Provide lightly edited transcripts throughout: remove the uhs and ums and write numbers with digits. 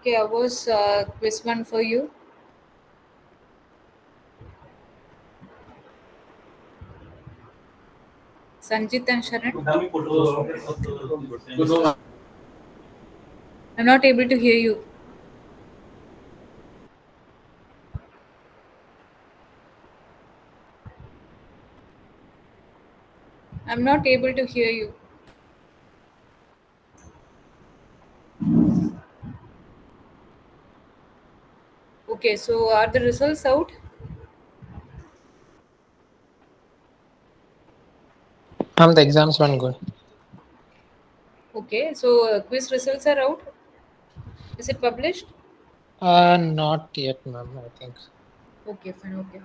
Okay, I was quiz one for you. Sanjit and Sharan. I'm not able to hear you. I'm not able to hear you. Okay, so are the results out? The exams went good. Okay, so quiz results are out. Is it published? Not yet, ma'am, I think. Okay, fine. Okay.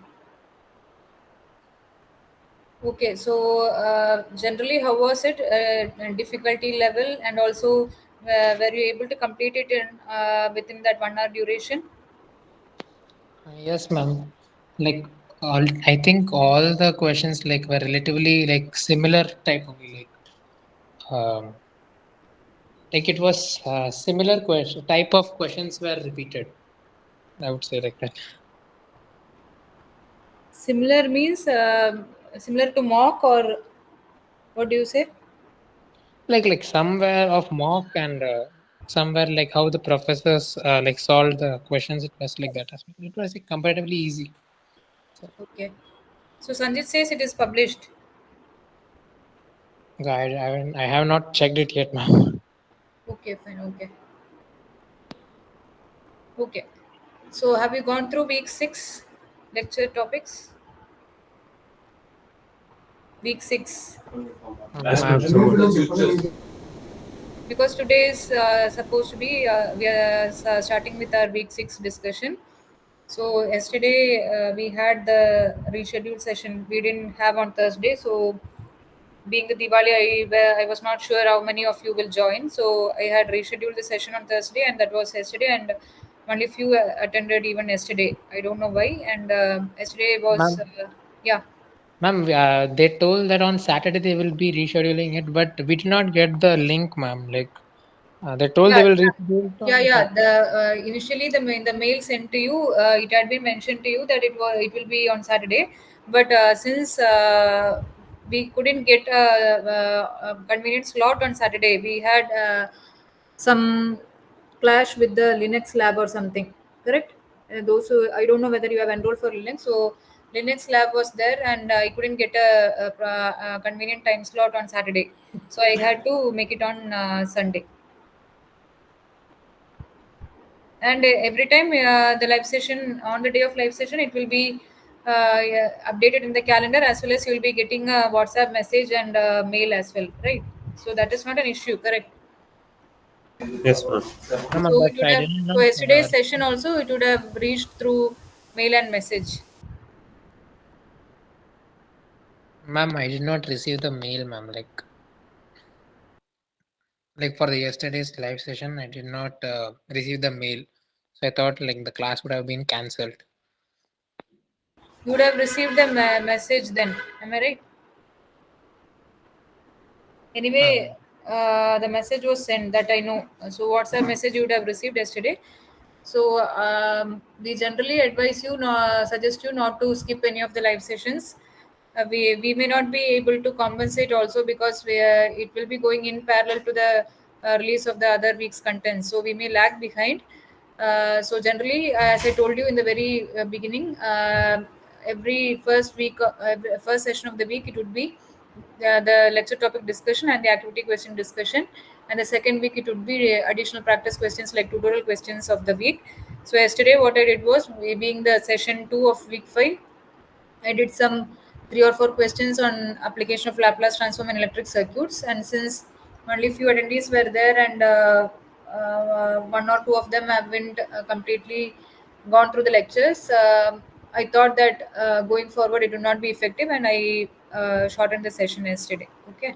Okay, so generally, how was it? Difficulty level, and also were you able to complete it in within that 1 hour duration? Yes, ma'am. Like I think all the questions like were relatively like similar type only. Like it was similar question type of questions were repeated. I would say like that. Similar means similar to mock, or what do you say? Like somewhere of mock and somewhere like how the professors like solved the questions. It was like that as well. It was like, comparatively easy. So, Okay. So Sanjit says it is published. I have not checked it yet, ma'am. Okay, fine. Okay. Okay. So have you gone through week 6 lecture topics? Week 6. Ma'am, Because today is supposed to be, we are starting with our week 6 discussion. So yesterday we had the rescheduled session. We didn't have on Thursday. So being the Diwali, I was not sure how many of you will join. So I had rescheduled the session on Thursday, and that was yesterday. And only few attended even yesterday. I don't know why. And yesterday was, ma'am, yeah, Ma'am, they told that on Saturday they will be rescheduling it, but we did not get the link, ma'am. Like they told yeah, they will yeah. reschedule it Yeah, on yeah. Saturday. The initially the mail sent to you, it had been mentioned to you that it will be on Saturday, but since we couldn't get a convenient slot on Saturday, we had some clash with the Linux lab or something. Correct? Those who I don't know whether you have enrolled for Linux. So Linux lab was there, and I couldn't get a convenient time slot on Saturday, so I had to make it on Sunday. And every time the live session on the day of live session, it will be yeah, updated in the calendar, as well as you will be getting a WhatsApp message and mail as well, right? So that is not an issue, correct? Yes, ma'am. Ma'am, So it but would I have, did so not. yesterday's session also it would have reached through mail and message. Ma'am, I did not receive the mail, ma'am. Like for the yesterday's live session, I did not receive the mail. So I thought like the class would have been cancelled. You would have received the message then, am I right? Anyway, Um, the message was sent, that I know. So WhatsApp message you would have received yesterday. So we generally advise you, suggest you not to skip any of the live sessions. We may not be able to compensate also, because it will be going in parallel to the release of the other week's content. So we may lag behind. So generally, as I told you in the very beginning, every first week, first session of the week, it would be the lecture topic discussion and the activity question discussion, and the second week it would be additional practice questions like tutorial questions of the week. So yesterday what I did was, we being the session 2 of week 5, I did some 3 or 4 questions on application of Laplace transform in electric circuits, and since only few attendees were there, and one or two of them haven't completely gone through the lectures, I thought that going forward it would not be effective, and I shortened the session yesterday. Okay,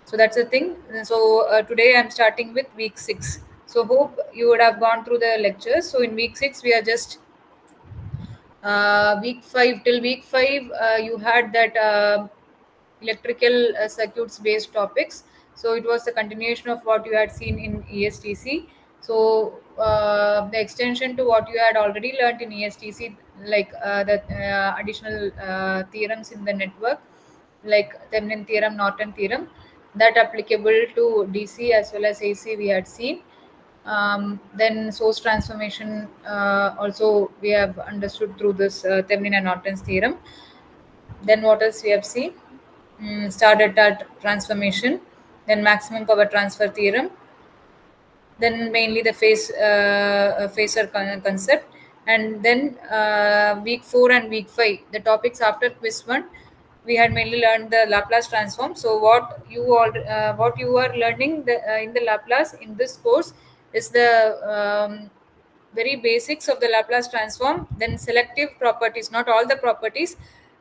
so that's the thing. So today I'm starting with week 6. So hope you would have gone through the lectures. So in week 6 we are just week 5, till week 5 you had that electrical circuits based topics. So it was a continuation of what you had seen in ESTC. So the extension to what you had already learned in ESTC, like the additional theorems in the network, like Thevenin theorem, Norton theorem, that applicable to DC as well as AC we had seen. Then source transformation also we have understood through this Thevenin and Norton's theorem. Then what else we have seen? Star delta transformation, then maximum power transfer theorem, then mainly the phasor concept, and then week 4 and week 5, the topics after quiz 1, we had mainly learned the Laplace transform. So what you are learning in the Laplace in this course is the very basics of the Laplace transform, then selective properties, not all the properties,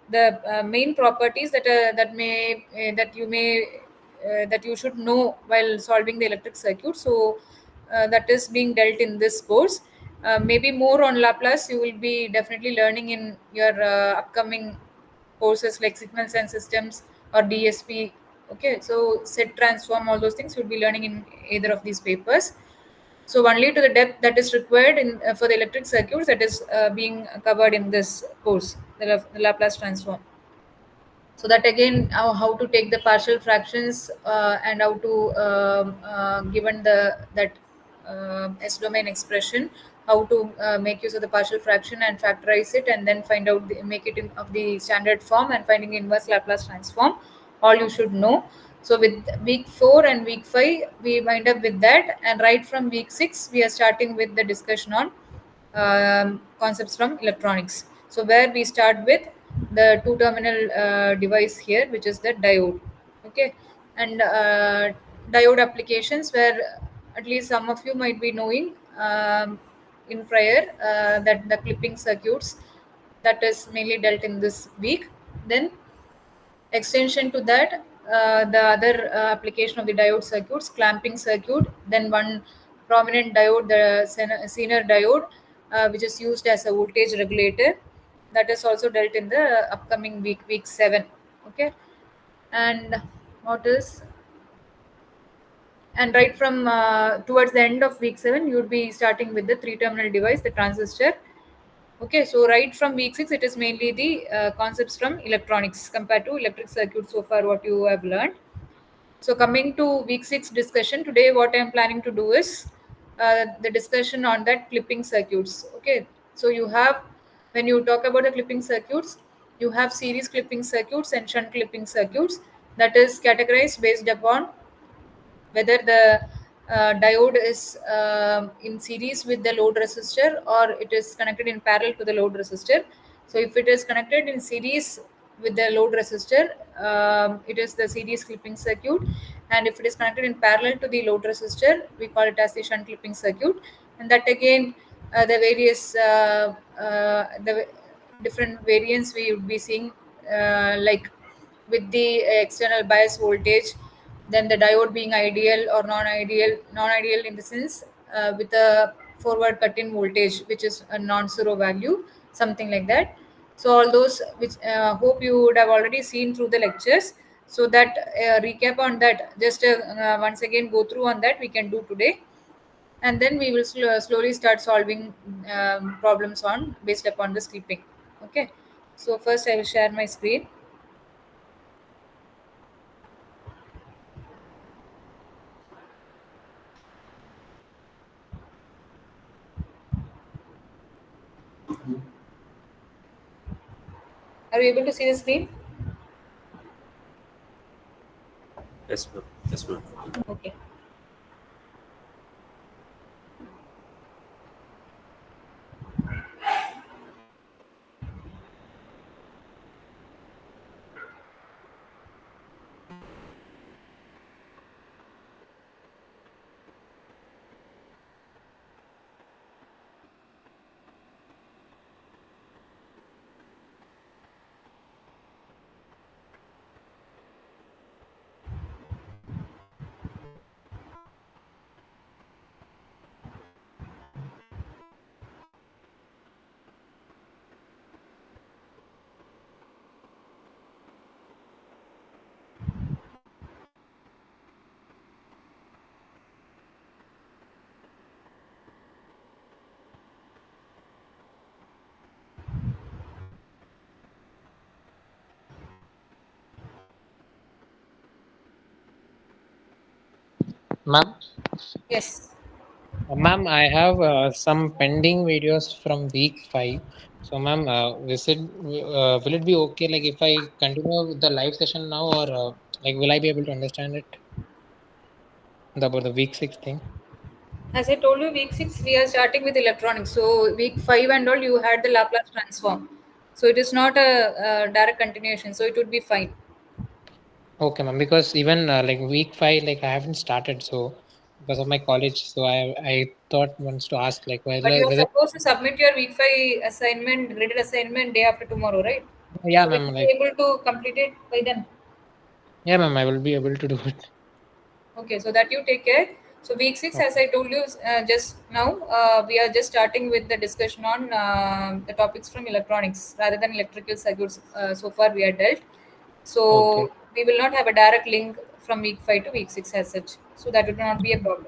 the main properties that you should know while solving the electric circuit. So that is being dealt in this course. Maybe more on Laplace you will be definitely learning in your upcoming courses like signals and systems or DSP. Okay, so set transform, all those things you'll be learning in either of these papers. So only to the depth that is required in for the electric circuits, that is being covered in this course, the Laplace transform. So that again, how to take the partial fractions and how to given the that S domain expression, how to make use of the partial fraction and factorize it, and then find out make it in of the standard form and finding inverse Laplace transform. All you should know. So with week 4 and week 5, we wind up with that, and right from week 6, we are starting with the discussion on concepts from electronics. So where we start with the two terminal device here, which is the diode. Okay, and diode applications, where at least some of you might be knowing in prior that the clipping circuits, that is mainly dealt in this week. Then extension to that, the other application of the diode circuits, clamping circuit, then one prominent diode, the Zener diode, which is used as a voltage regulator, that is also dealt in the upcoming week 7. Okay, and what is, and right from towards the end of week 7, you would be starting with the three terminal device, the transistor. Okay, so right from week 6, it is mainly the concepts from electronics compared to electric circuits so far, what you have learned. So coming to week 6 discussion, today what I am planning to do is the discussion on that clipping circuits. Okay, so you have, when you talk about the clipping circuits, you have series clipping circuits and shunt clipping circuits, that is categorized based upon whether the diode is in series with the load resistor or it is connected in parallel to the load resistor. So if it is connected in series with the load resistor, it is the series clipping circuit, and if it is connected in parallel to the load resistor, we call it as the shunt clipping circuit. And that again, the various the different variants we would be seeing, like with the external bias voltage, then the diode being ideal or non-ideal in the sense with a forward cut-in voltage, which is a non-zero value, something like that. So all those which hope you would have already seen through the lectures. So that recap on that, just once again go through on that we can do today, and then we will slowly start solving problems on based upon the clipping. Okay, so first I will share my screen. Are you able to see the screen? Yes, ma'am. Yes, ma'am. Okay. Ma'am, Yes. ma'am, I have some pending videos from week 5. So, ma'am, will it be okay like if I continue with the live session now, or like will I be able to understand it about the week 6 thing? As I told you, week 6 we are starting with electronics. So week 5 and all you had the Laplace transform. So it is not a direct continuation. So it would be fine. Okay, ma'am. Because even like week 5, like I haven't started, so because of my college, so I thought once to ask like But you are whether supposed to submit your week 5 assignment, graded assignment day after tomorrow, right? yeah, So will ma'am. you be Like able to complete it by then? yeah, ma'am. I will be able to do it. Okay, so that you take care. So week 6, as Okay. I told you just now, we are just starting with the discussion on the topics from electronics rather than electrical circuits. So far we are dealt. Okay. So we will not have a direct link from week 5 to week 6 as such. So that will not be a problem.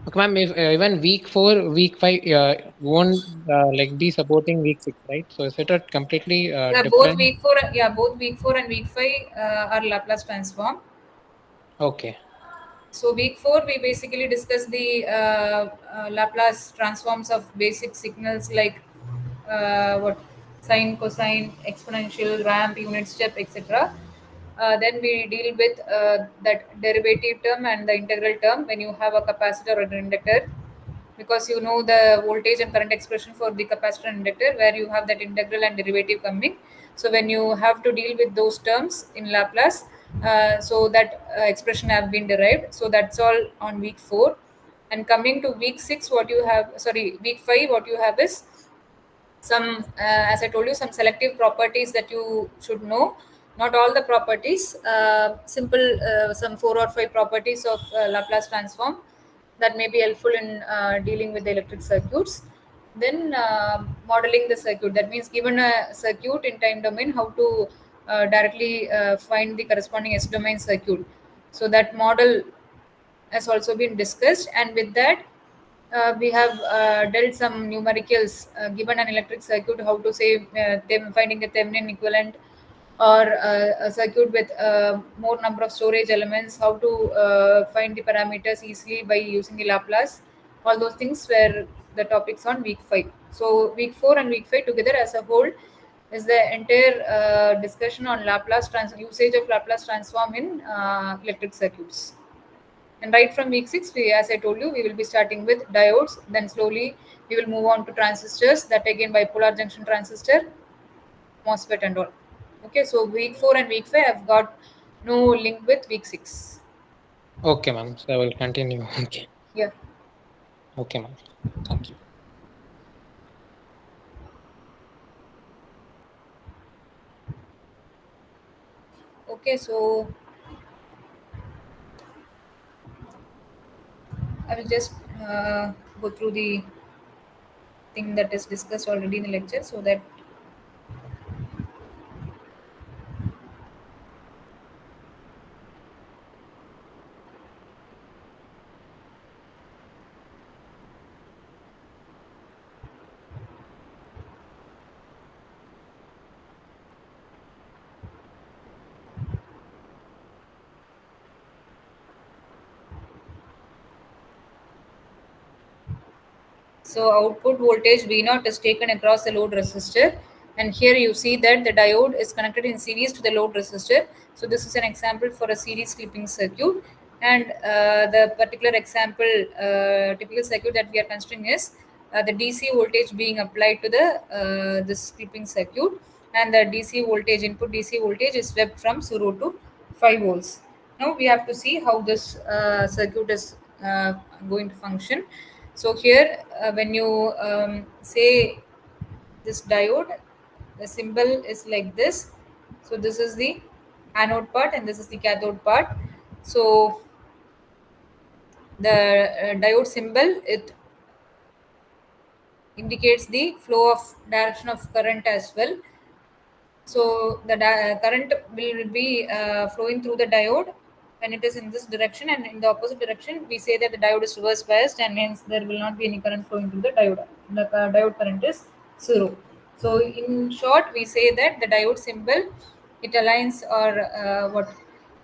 Okay, ma'am. If even week 4, week 5 won't like be supporting week 6, right? So is it a completely Yeah, different? both week 4 and week 5 are Laplace transform. Okay. So week 4 we basically discuss the Laplace transforms of basic signals like what sine, cosine, exponential, ramp, unit step, etc. Then we deal with that derivative term and the integral term when you have a capacitor or an inductor, because you know the voltage and current expression for the capacitor and inductor where you have that integral and derivative coming. So when you have to deal with those terms in Laplace, so that expression have been derived. So that's all on week 4. And coming to week 6, what you have, sorry, week 5, what you have is some as I told you, some selective properties that you should know. Not all the properties, simple some 4 or 5 properties of Laplace transform that may be helpful in dealing with the electric circuits. Then modeling the circuit, that means given a circuit in time domain, how to directly find the corresponding S domain circuit. So that model has also been discussed, and with that we have dealt some numericals, given an electric circuit, how to say them finding a Thevenin equivalent, or a circuit with more number of storage elements, how to find the parameters easily by using the Laplace. All those things were the topics on week 5. So week 4 and week 5 together as a whole is the entire discussion on usage of Laplace transform in electric circuits. And right from week 6, as I told you, we will be starting with diodes. Then slowly we will move on to transistors. That again bipolar junction transistor, MOSFET, and all. Okay, so week 4 and week 5 have got no link with week 6. Okay, ma'am. So I will continue. Okay. Yeah. Okay, ma'am. Thank you. Okay, so I will just go through the thing that is discussed already in the lecture, so that so output voltage V0 is taken across the load resistor, and here you see that the diode is connected in series to the load resistor. So this is an example for a series clipping circuit, and the particular example typical circuit that we are considering is the DC voltage being applied to the this clipping circuit, and the DC voltage input DC voltage is swept from 0 to 5 volts. Now we have to see how this circuit is going to function. So here, when you say this diode, the symbol is like this. So this is the anode part, and this is the cathode part. So the diode symbol, it indicates the flow of direction of current as well. So the current will be flowing through the diode when it is in this direction, and in the opposite direction we say that the diode is reverse biased, and hence there will not be any current flowing through the diode. The diode current is 0. So in short, we say that the diode symbol, it aligns, or what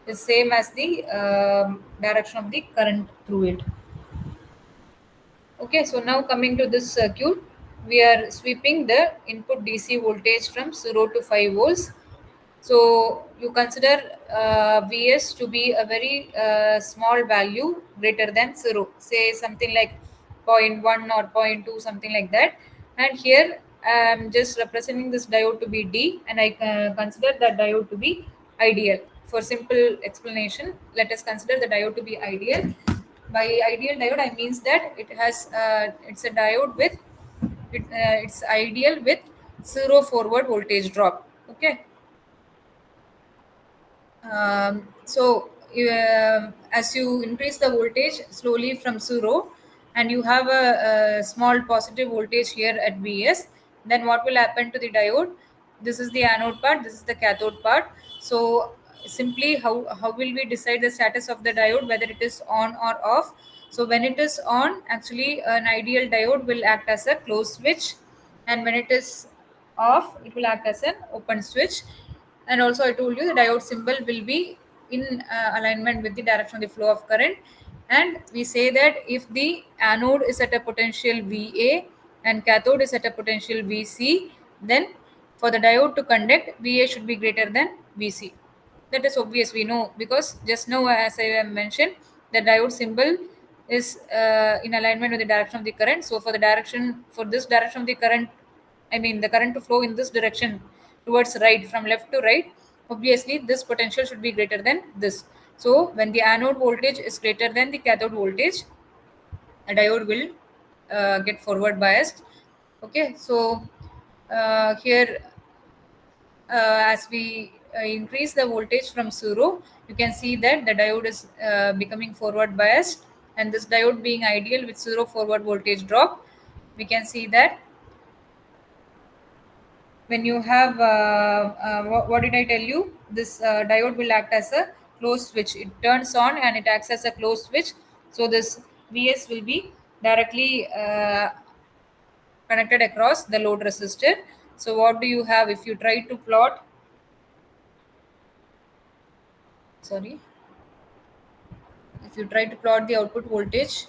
is same as the direction of the current through it. Okay, so now coming to this circuit, we are sweeping the input DC voltage from 0 to 5 volts. So you consider Vs to be a very small value greater than 0, say something like zero point 0.1 or zero point 0.2, something like that. And here I am just representing this diode to be D, and I consider that diode to be ideal. For simple explanation, let us consider the diode to be ideal. By ideal diode, I means that it has it's a diode with it's ideal with zero forward voltage drop. Okay. So as you increase the voltage slowly from 0, and you have a small positive voltage here at Vs, then what will happen to the diode? This is the anode part, this is the cathode part. So simply how will we decide the status of the diode, whether it is on or off? So when it is on, actually an ideal diode will act as a closed switch, and when it is off, it will act as an open switch. And also I told you the diode symbol will be in alignment with the direction of the flow of current. And we say that if the anode is at a potential Va and cathode is at a potential Vc, then for the diode to conduct, Va should be greater than Vc. That is obvious, we know, because just now, as I have mentioned, the diode symbol is in alignment with the direction of the current. So for this direction of the current, I mean the current to flow in this direction towards right, from left to right, obviously this potential should be greater than this. So when the anode voltage is greater than the cathode voltage, a diode will get forward biased. Okay, so here as we increase the voltage from 0, you can see that the diode is becoming forward biased, and this diode being ideal with 0 forward voltage drop, we can see that when you have what did I tell you, this diode will act as a closed switch. It turns on and it acts as a closed switch. So this Vs will be directly connected across the load resistor. So what do you have if you try to plot, sorry, if you try to plot the output voltage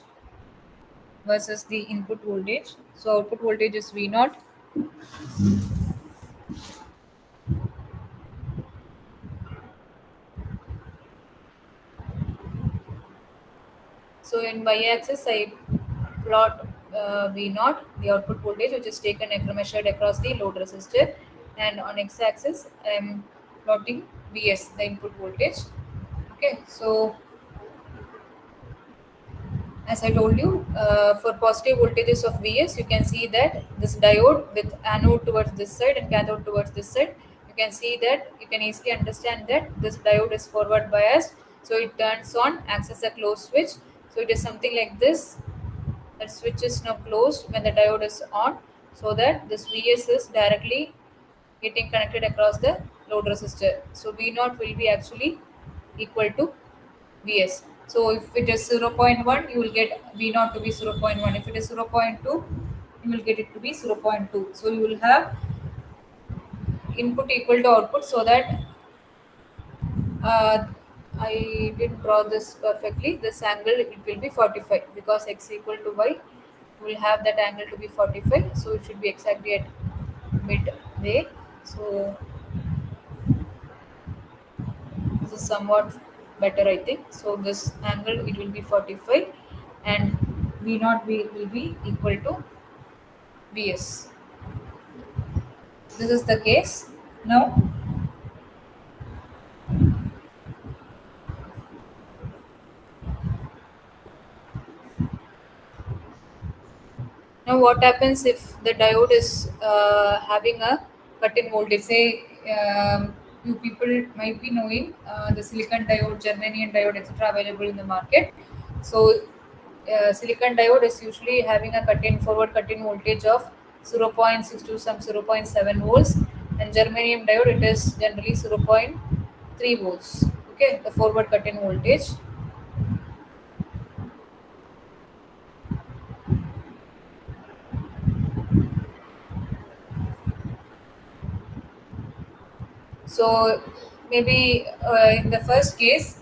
versus the input voltage? So output voltage is V naught. So in y-axis, I plot V naught, the output voltage, which is taken and measured across the load resistor, and on x-axis, I am plotting Vs, the input voltage. Okay, so as I told you, for positive voltages of Vs, you can see that this diode with anode towards this side and cathode towards this side, you can see that you can easily understand that this diode is forward biased. So it turns on, acts as a closed switch. So it is something like this. That switch is now closed when the diode is on, so that this Vs is directly getting connected across the load resistor. So V naught will be actually equal to Vs. So if it is 0 0.1, you will get V naught to be 0 0.1. If it is 0 0.2, you will get it to be 0 0.2. So you will have input equal to output, so that uh, I didn't draw this perfectly. This angle, it will be 45, because x equal to y, we will have that angle to be 45. So it should be exactly at midway. So this is somewhat better, I think. So this angle, it will be 45, and V naught will be equal to Vs. This is the case. Now what happens if the diode is having a cut-in voltage? Say you people might be knowing the silicon diode, germanium diode, etc. available in the market. So silicon diode is usually having a forward cut-in voltage of 0.6 to some 0.7 volts, and germanium diode, it is generally 0.3 volts. Okay, the forward cut-in voltage. So maybe in the first case,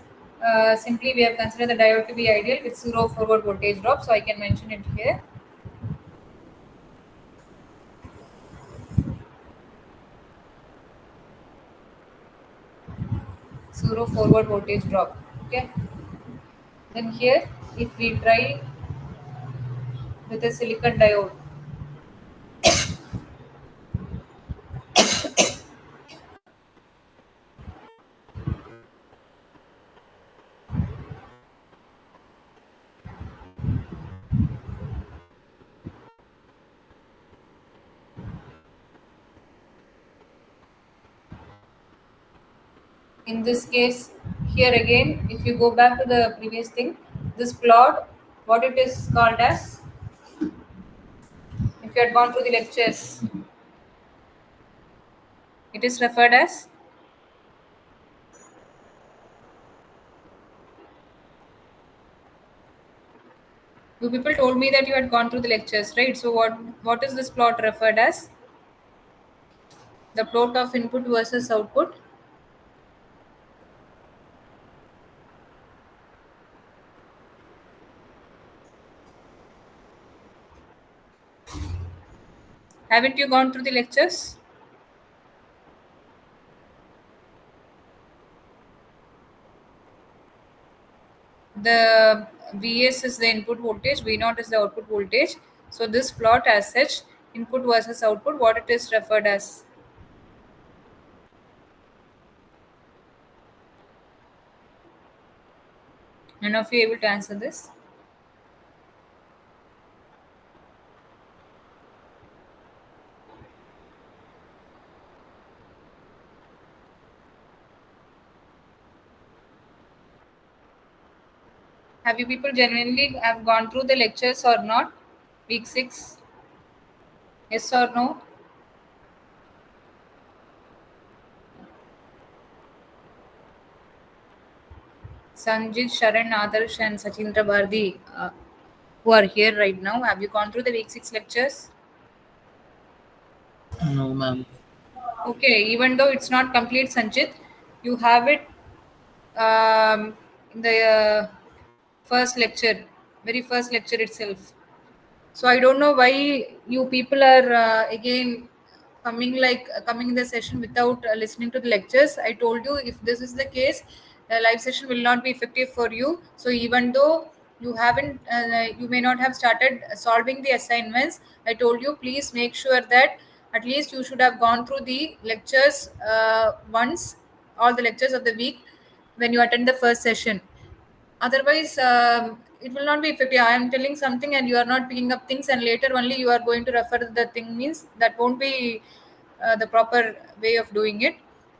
simply we have considered the diode to be ideal with zero forward voltage drop. So I can mention it here. Zero forward voltage drop. Okay. Then here, if we try with a silicon diode, in this case, here again, if you go back to the previous thing, this plot, what it is called as, if you had gone through the lectures, it is referred as you people told me that you had gone through the lectures, right? So what is this plot referred as? The plot of input versus output. Haven't you gone through the lectures? The Vs is the input voltage, V0 is the output voltage. So this plot as such, input versus output, what it is referred as? None of you able to answer this? Have you people genuinely have gone through the lectures or not? Week 6? Yes or no? Sanjit, Sharan, Adarsh and Sachindra Bhardi who are here right now, have you gone through the week 6 lectures? No, ma'am. Okay, even though it's not complete, Sanjit, you have it in the first lecture, very first lecture itself. So I don't know why you people are again coming in the session without listening to the lectures. I told you if this is the case, the live session will not be effective for you. So even though you haven't, you may not have started solving the assignments. I told you please make sure that at least you should have gone through the lectures once, all the lectures of the week when you attend the first session. Otherwise it will not be effective. I am telling something and you are not picking up things, and later only you are going to refer the thing, means that won't be the proper way of doing it.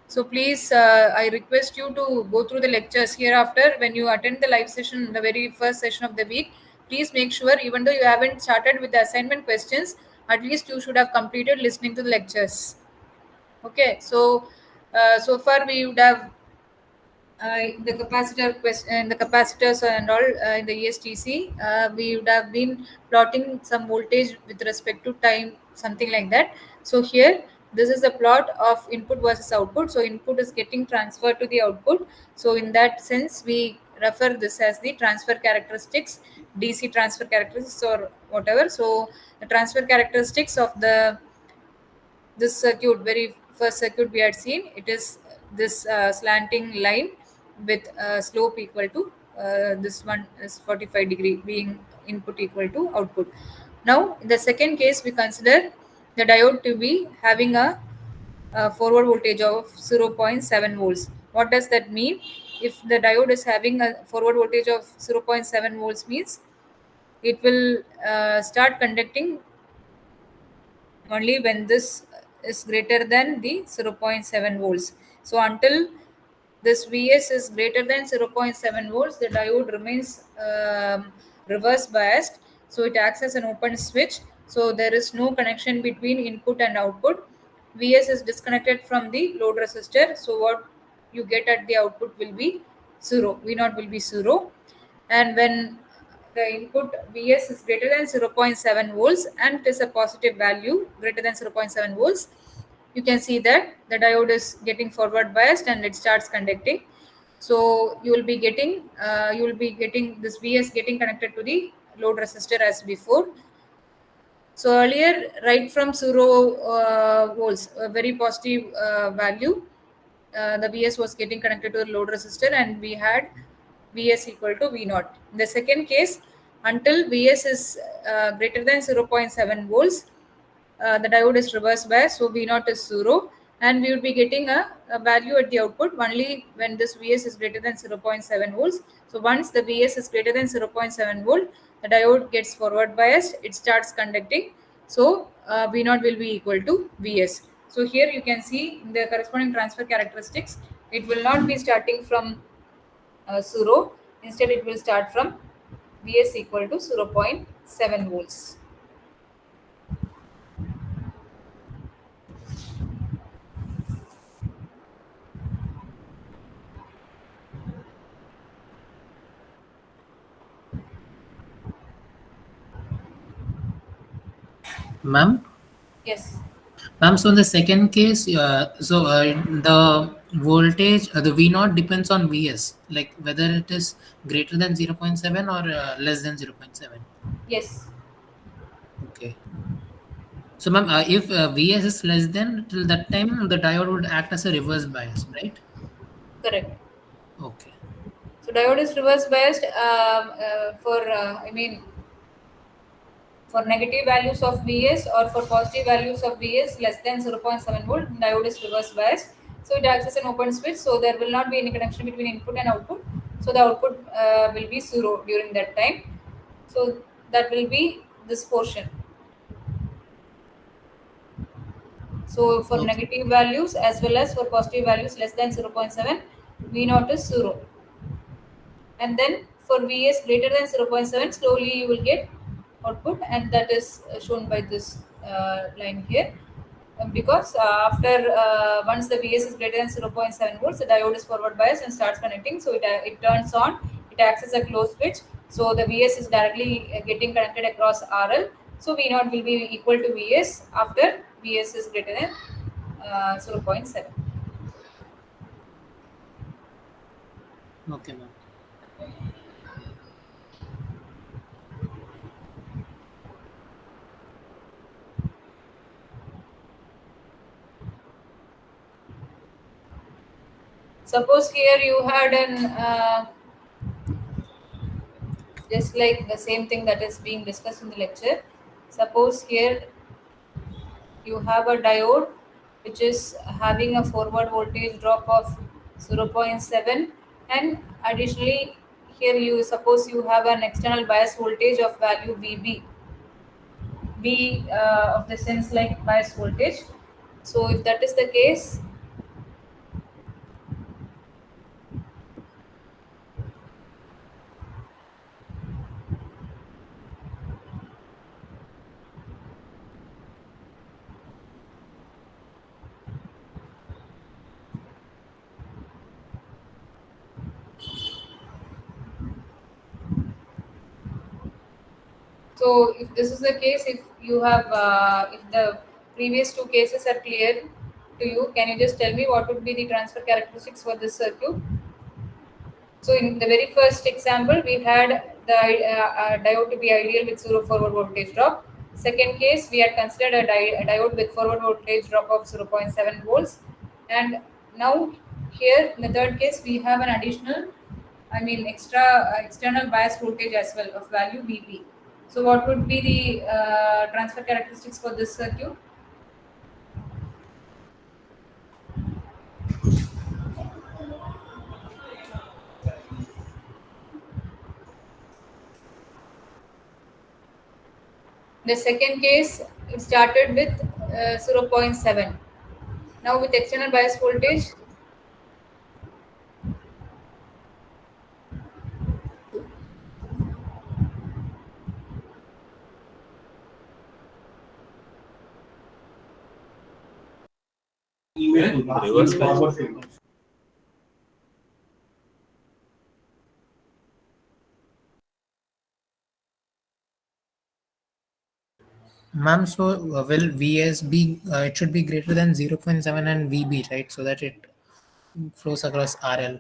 So please, I request you to go through the lectures hereafter. When you attend the live session, the very first session of the week, please make sure, even though you haven't started with the assignment questions, at least you should have completed listening to the lectures. Okay, so so far we would have the the capacitors and all in the ESTC, we would have been plotting some voltage with respect to time, something like that. So here, this is the plot of input versus output. So input is getting transferred to the output. So in that sense, we refer this as the transfer characteristics, DC transfer characteristics or whatever. So the transfer characteristics of the this circuit, very first circuit we had seen, it is this slanting line with slope equal to this one is 45-degree, being input equal to output. Now in the second case, we consider the diode to be having a forward voltage of 0.7 volts. What does that mean? If the diode is having a forward voltage of 0.7 volts, means it will start conducting only when this is greater than the 0.7 volts. So until this Vs is greater than 0.7 volts, the diode remains reverse biased. So it acts as an open switch. So there is no connection between input and output. Vs is disconnected from the load resistor. So what you get at the output will be 0. V0 will be 0. And when the input Vs is greater than 0.7 volts and it is a positive value greater than 0.7 volts, you can see that the diode is getting forward biased and it starts conducting. So you will be getting this Vs getting connected to the load resistor as before. So earlier, right from 0 volts, a very positive value, the Vs was getting connected to the load resistor, and we had Vs equal to V naught. In the second case, until Vs is greater than 0.7 volts, the diode is reverse biased, so V naught is 0, and we would be getting a value at the output only when this Vs is greater than 0.7 volts. So once the Vs is greater than 0.7 volt, the diode gets forward biased, it starts conducting, so V naught will be equal to Vs. So here you can see in the corresponding transfer characteristics, it will not be starting from 0, instead it will start from Vs equal to 0.7 volts. Ma'am? Yes. Ma'am, so in the second case, the voltage, the V naught depends on Vs, like whether it is greater than 0.7 or less than 0.7. Yes. Okay. So, ma'am, if Vs is less than, till that time, the diode would act as a reverse bias, right? Correct. Okay. So diode is reverse biased for negative values of Vs, or for positive values of Vs less than 0.7 volt, diode is reverse biased. So it acts as an open switch, so there will not be any connection between input and output. So the output will be 0 during that time. So that will be this portion. So for Okay. negative values as well as for positive values less than 0.7, V naught is 0. And then for Vs greater than 0.7, slowly you will get output, and that is shown by this line here. Because after once the Vs is greater than 0.7 volts, the diode is forward biased and starts connecting, so it turns on, it acts as a closed switch, so the Vs is directly getting connected across RL, so V naught will be equal to Vs after Vs is greater than 0.7. Okay, ma'am. Suppose here you had an just like the same thing that is being discussed in the lecture. Suppose here you have a diode which is having a forward voltage drop of 0.7, and additionally here you suppose you have an external bias voltage of value VB, B of the sense like bias voltage. So if that is the case, so if this is the case, if you have, if the previous two cases are clear to you, can you just tell me what would be the transfer characteristics for this circuit? So in the very first example, we had the diode to be ideal with 0 forward voltage drop. Second case, we had considered a diode with forward voltage drop of 0.7 volts. And now here in the third case, we have an additional, external bias voltage as well of value VP. So what would be the transfer characteristics for this circuit? The second case, it started with 0.7. Now with external bias voltage, Reverse bias. Ma'am, so will Vs be, it should be greater than 0.7 and Vb, right? So that it flows across RL.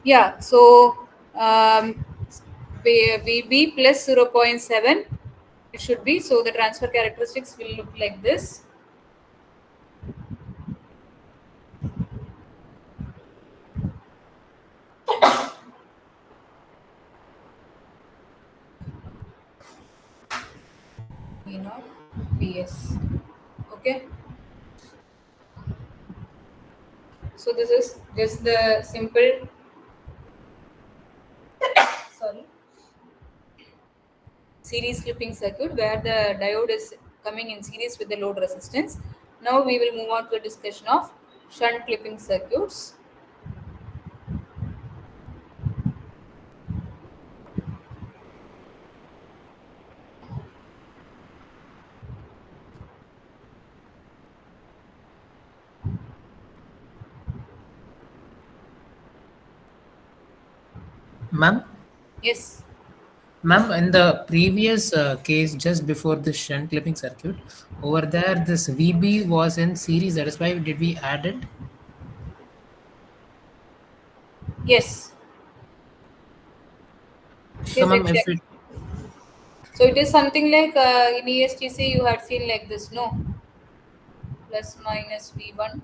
Yeah, so um, VB plus 0.7 it should be. So the transfer characteristics will look like this. V naught Vs. Okay. So this is just the simple, sorry, series clipping circuit where the diode is coming in series with the load resistance. Now we will move on to a discussion of shunt clipping circuits. Ma'am? Yes. Ma'am, in the previous case, just before the shunt clipping circuit, over there, this VB was in series. That is why did we add it? Yes. So, Yes, ma'am, if exactly. it, So it is something like in ESTC you had seen like this, no? Plus minus V1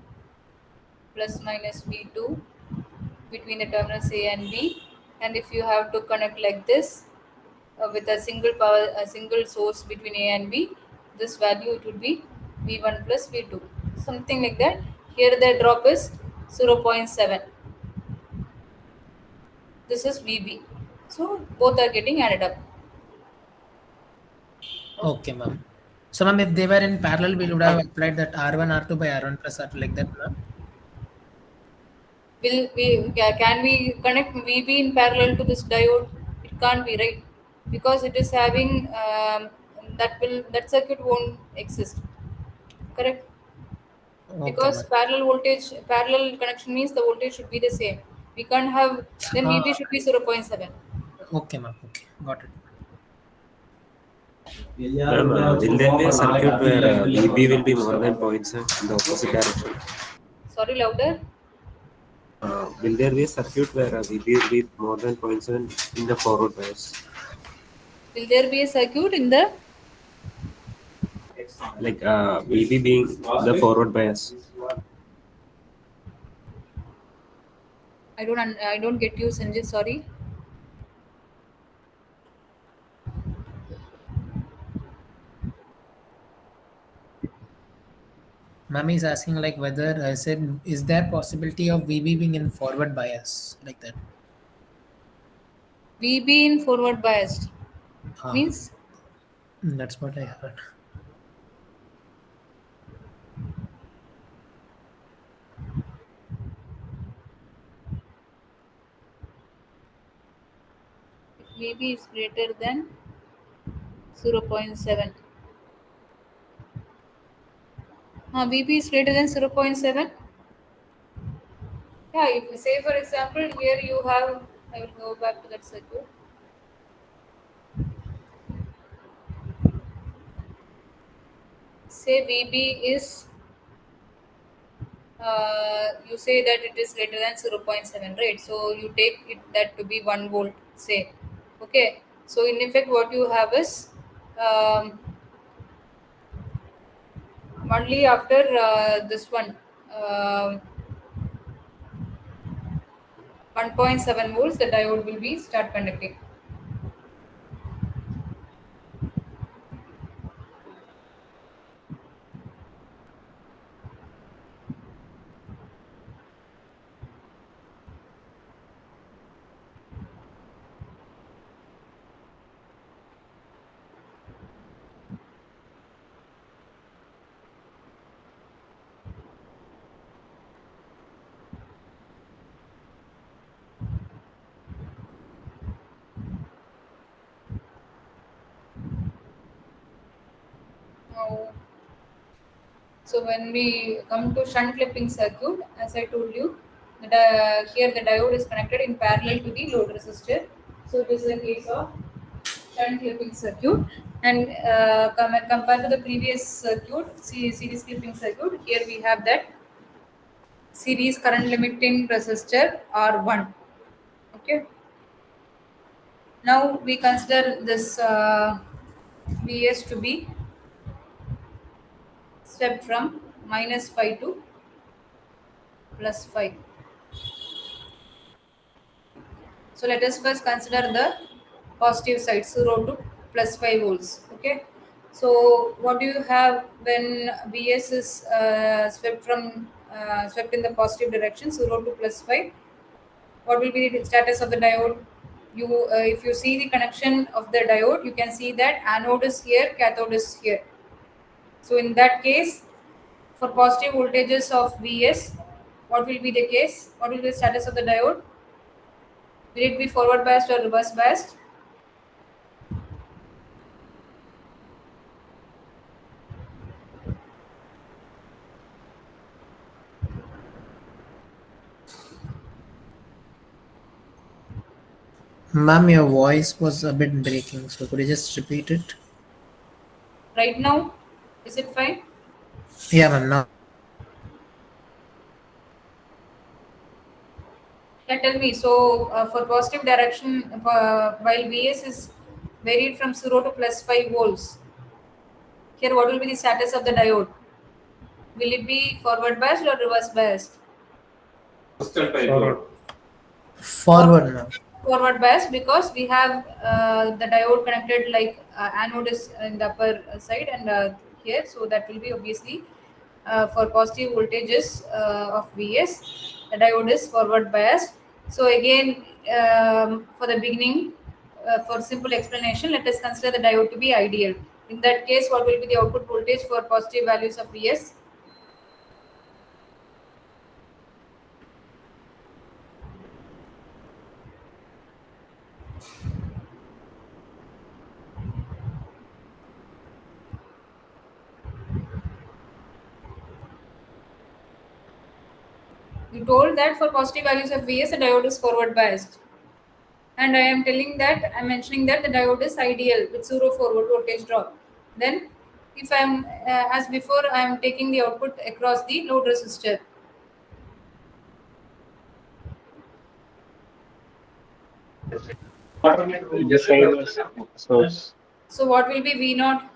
plus minus V2 between the terminals A and B, and if you have to connect like this with a single source between A and B, this value it would be V1 plus V2, something like that. Here the drop is 0.7. This is VB. So both are getting added up. okay, ma'am. So, ma'am, if they were in parallel, we would have applied that R1, R2 by R1 plus R2 like that, ma'am. Can we connect VB in parallel to this diode? It can't be, right? Because it is having that circuit won't exist. Correct? Okay, Because ma'am. parallel connection means the voltage should be the same. We can't have, then Uh, VB should be 0.7. okay, ma'am. Okay, got it. Ma'am, will there be a circuit where VB will be more than 0.7 in the opposite direction? Sorry, louder. Will there be a circuit where VB will be more than 0.7 in the forward bias? Will there be a circuit in the? Like VB being the forward bias. I don't get you, Sanjit. Sorry. Ma'am is asking like whether I said, is there possibility of VB being in forward bias like that? VB in forward biased Ah, means that's what I heard. if VB is greater than 0.7. VB is greater than 0.7. Yeah, if say for example here you have, I will go back to that circuit. Say VB is, you say that it is greater than 0.7, right? So you take it that to be 1 volt, say. Okay. So in effect, what you have is um, only after this one. 1.7 volts, the diode will be start conducting. Now, so when we come to shunt clipping circuit, as I told you, Here the diode is connected in parallel to the load resistor. So it is a case of shunt clipping circuit. And compared to the previous circuit, series clipping circuit, here we have that series current limiting resistor R1. Okay. Now we consider this Vs to be swept from -5 to +5. So let us first consider the positive side, 0 to +5 volts. Okay. So what do you have when Vs is swept in the positive direction, 0 to +5? What will be the status of the diode? If you see the connection of the diode, you can see that anode is here, cathode is here. So in that case, for positive voltages of Vs, what will be the case? What will be the status of the diode? Will it be forward biased or reverse biased? Ma'am, your voice was a bit breaking, so could you just repeat it? Right now, is it fine? Yeah, ma'am. Now, Yeah, tell me. So for positive direction, while Vs is varied from 0 to +5 volts, here what will be the status of the diode? Will it be forward biased or reverse biased? forward, ma'am. Forward bias, because we have the diode connected like anode is in the upper side and here, so that will be obviously for positive voltages of Vs, the diode is forward biased. So again, for the beginning, for simple explanation, let us consider the diode to be ideal. In that case, what will be the output voltage for positive values of Vs? You told that for positive values of Vs, the diode is forward biased. And I am telling that, I'm mentioning that the diode is ideal with 0 forward voltage drop. Then, if I'm, as before, I am taking the output across the load resistor. Just same as source. So, what will be V naught?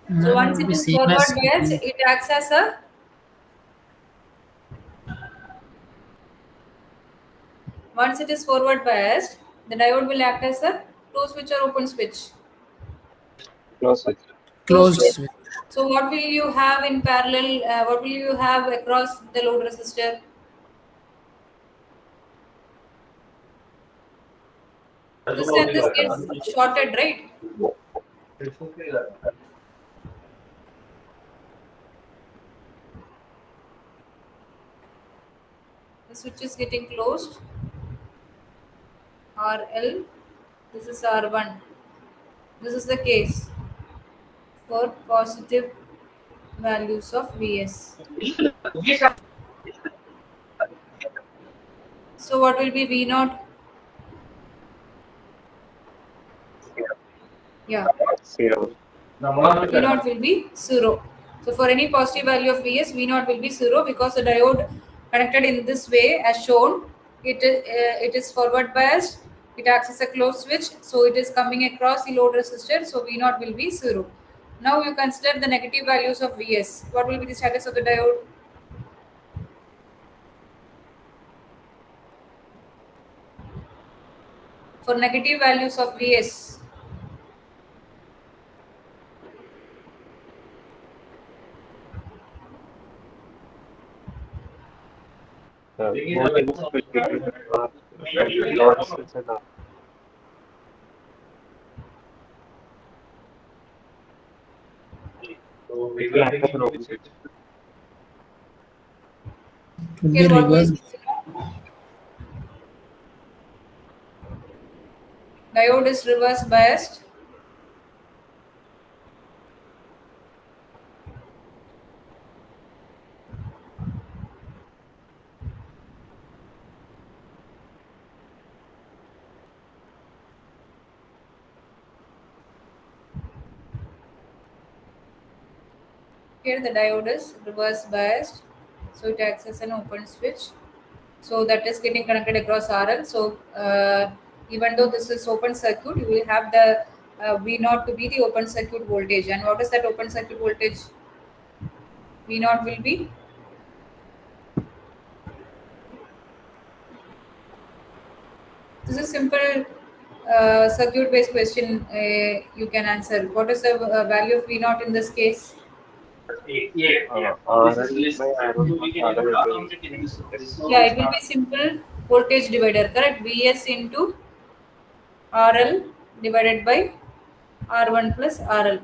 So, Ma'am, once it it will be is same forward as biased, it acts as a, once it is forward biased, the diode will act as a close switch or open switch. Close it. Close closed switch. switch. So, what will you have in parallel? What will you have across the load resistor? This time this gets shorted, right? The switch is getting closed. RL, this is R1. This is the case for positive values of Vs. So what will be V naught? Yeah, Zero. V naught will be 0. So for any positive value of Vs, V naught will be 0 because the diode connected in this way as shown, it is forward biased, it acts as a closed switch, so it is coming across the load resistor, so V naught will be 0. Now you consider the negative values of Vs. What will be the status of the diode? For negative values of Vs, Voltage switch between load resistance and R. So it will act as an open switch. It would be here what will reverse. diode is reverse biased. Here the diode is reverse biased, so it acts as an open switch. So that is getting connected across RL. So even though this is open circuit, you will have the V0 to be the open circuit voltage. And what is that open circuit voltage? V0 will be this is simple circuit based question. You can answer. What is the value of V0 in this case? RL by R1 Yeah, it will be simple voltage divider, correct? Vs into RL divided by R1 plus RL,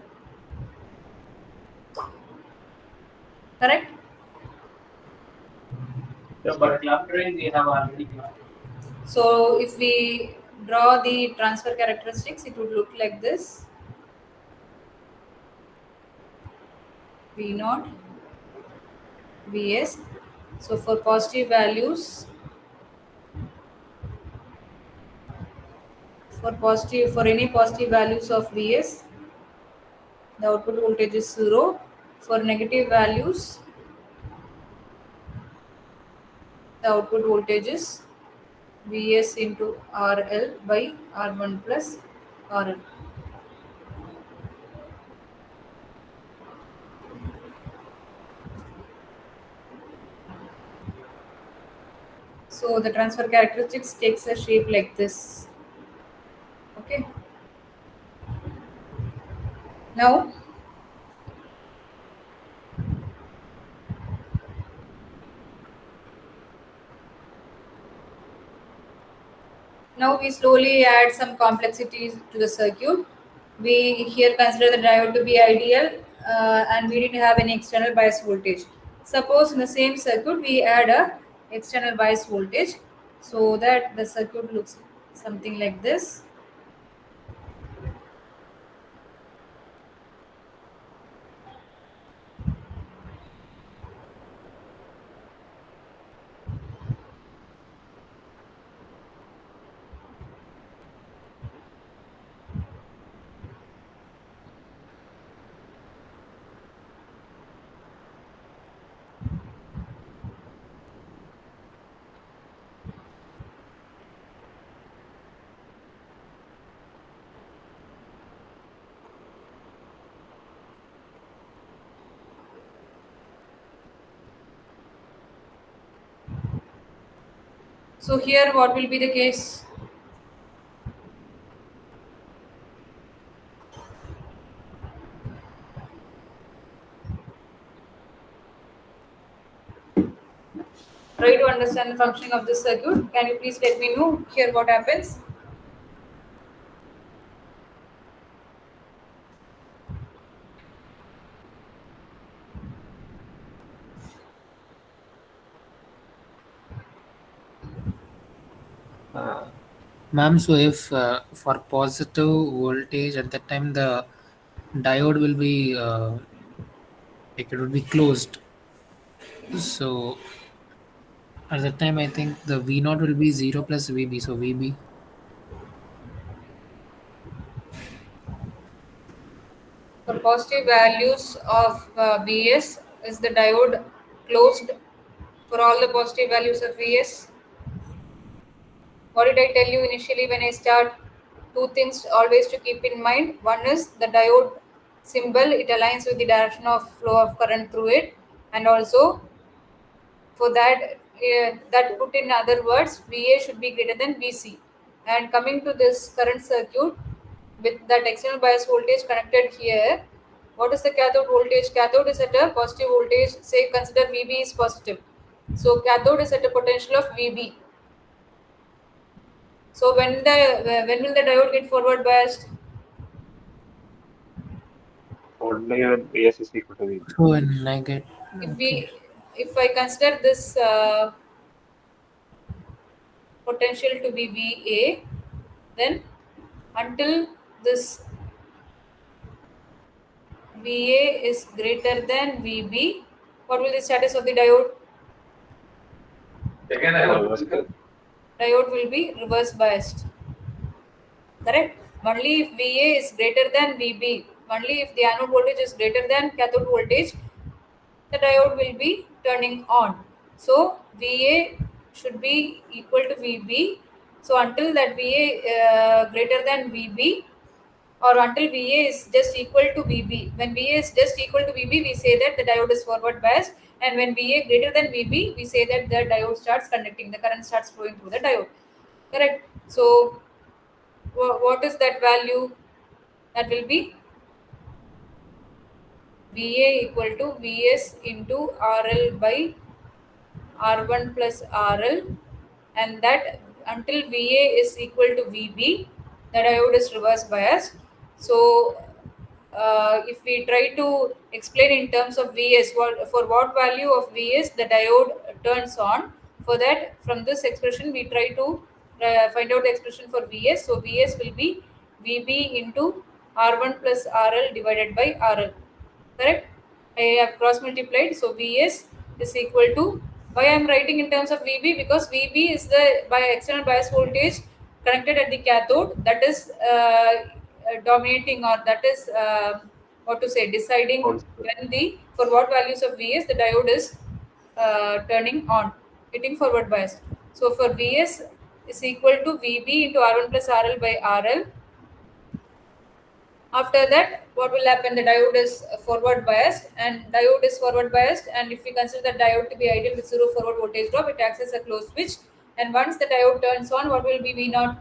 correct? So if we draw the transfer characteristics, it would look like this. V0, Vs. So for positive values, for any positive values of Vs, the output voltage is 0. For negative values, the output voltage is Vs into RL by R1 plus RL. So the transfer characteristics takes a shape like this. Okay. Now we slowly add some complexities to the circuit. We here consider the diode to be ideal and we didn't have any external bias voltage. Suppose in the same circuit we add a external bias voltage so that the circuit looks something like this. So here what will be the case? Try to understand the functioning of this circuit. Can you please let me know here what happens? Ma'am, so if for positive voltage at that time the diode will be like it will be closed. So at that time I think the V0 will be 0 plus VB. So VB. For positive values of Vs, is the diode closed for all the positive values of Vs? What did I tell you initially when I start? Two things always to keep in mind. One is the diode symbol, it aligns with the direction of flow of current through it, and also for that put in other words, Va should be greater than Vc. And coming to this current circuit with that external bias voltage connected here, what is the cathode voltage? Cathode is at a positive voltage. Say consider Vb is positive. So cathode is at a potential of Vb. So when will the diode get forward biased? only when Vs is equal to VB. So and I get If I consider this potential to be Va, then until this Va is greater than Vb, what will the status of the diode? Diode will be reverse biased. Correct? Only if Va is greater than Vb, only if the anode voltage is greater than cathode voltage, the diode will be turning on. So VA should be equal to VB. So until that VA greater than VB, or until VA is just equal to VB. When VA is just equal to VB, we say that the diode is forward biased, and when VA greater than VB, we say that the diode starts conducting, the current starts flowing through the diode. Correct? So what is that value? That will be VA equal to Vs into RL by R1 plus RL, and that until VA is equal to VB, the diode is reverse biased. So if we try to explain in terms of Vs, for what value of Vs the diode turns on, for that from this expression we try to find out the expression for Vs. So Vs will be VB into R1 plus RL divided by RL. Correct? I have cross multiplied, so Vs is equal to, why I am writing in terms of VB, because VB is the external bias voltage connected at the cathode, that is dominating, or that is what to say, deciding when the, for what values of Vs the diode is turning on, getting forward biased. So for Vs is equal to VB into R1 plus RL by RL. After that, what will happen? The diode is forward biased, and if we consider the diode to be ideal with zero forward voltage drop, it acts as a closed switch. And once the diode turns on, what will be V naught?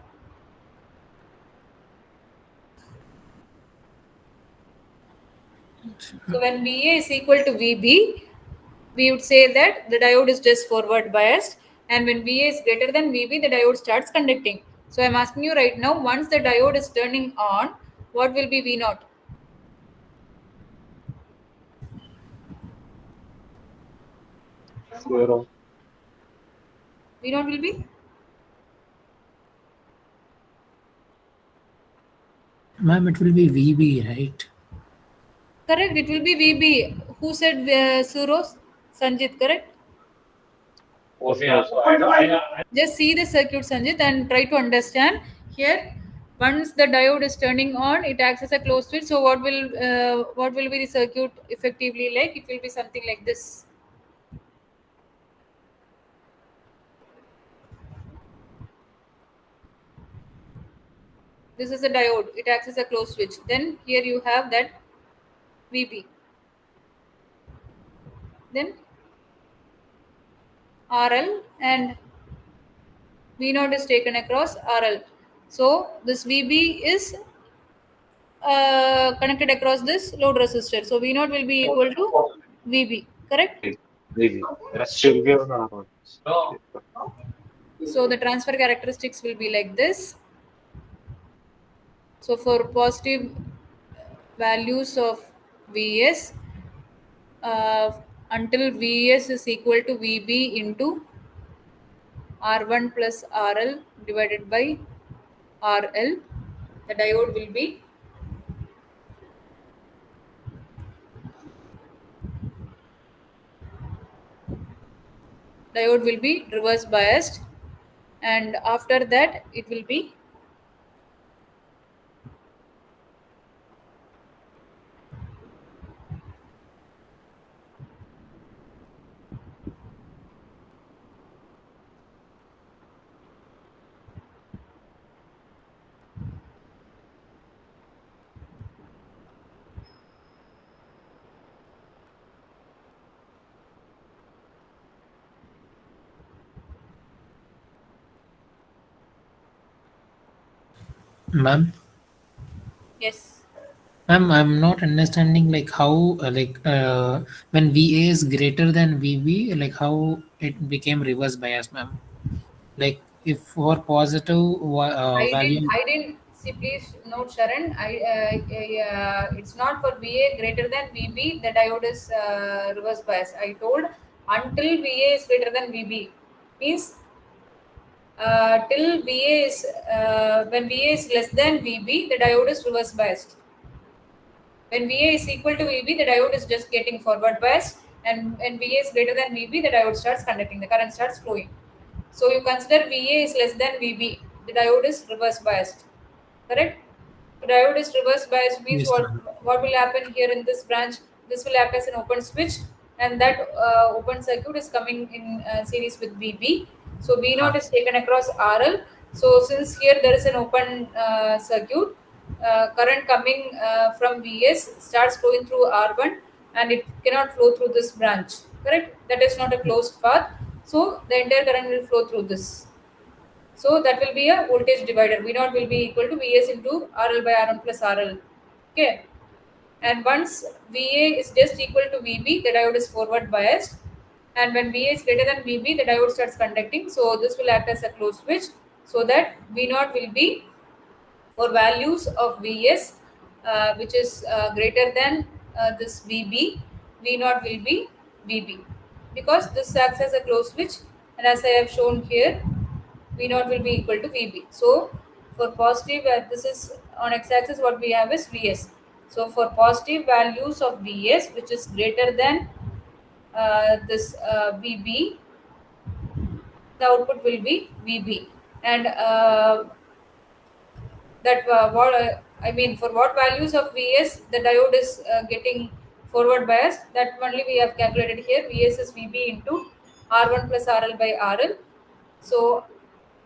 So when VA is equal to VB, we would say that the diode is just forward biased, and when VA is greater than VB, the diode starts conducting. So I'm asking you right now, once the diode is turning on, what will be V naught? Zero. V naught will be? Ma'am, it will be VB, right? Correct, it will be VB. Who said Suros? Sanjit, correct? Just see the circuit, Sanjit, and try to understand. Here, once the diode is turning on, it acts as a closed switch. So what will be the circuit effectively like? It will be something like this. This is a diode. It acts as a closed switch. Then here you have that VB. Then RL, and V naught is taken across RL. So this VB is connected across this load resistor. So V naught will be equal to VB. Correct? So the transfer characteristics will be like this. So for positive values of Vs, until Vs is equal to VB into R1 plus RL divided by RL, the diode will be reverse biased, and after that it will be Ma'am, yes. ma'am, I'm not understanding like how when VA is greater than VB, like how it became reverse bias, ma'am. Like if for positive value. I didn't see. Please note, Sharon. It's not for VA greater than VB. The diode is reverse bias. I told until VA is greater than VB, means till VA is when VA is less than VB, the diode is reverse biased. When VA is equal to VB, the diode is just getting forward biased, and when VA is greater than VB, the diode starts conducting. The current starts flowing. So you consider VA is less than VB, the diode is reverse biased. Correct? The diode is reverse biased means Yes, ma'am. what will happen here in this branch? This will act as an open switch. and that open circuit is coming in series with VB. So V naught Ah, is taken across RL. So since here there is an open circuit, current coming from VS starts flowing through R1, and it cannot flow through this branch. Correct? That is not a closed path. So the entire current will flow through this. So that will be a voltage divider. V naught will be equal to Vs into RL by R1 plus RL. Okay. And once VA is just equal to VB, the diode is forward biased. And when VA is greater than VB, the diode starts conducting. So this will act as a closed switch, so that V naught will be for values of Vs, which is greater than this VB, V naught will be VB, because this acts as a closed switch, and as I have shown here, V naught will be equal to VB. So for positive, this is on x-axis, what we have is Vs. So for positive values of Vs, which is greater than this VB, the output will be VB. And that what I mean, for what values of Vs the diode is getting forward biased, that only we have calculated here. Vs is VB into R1 plus RL by RL. So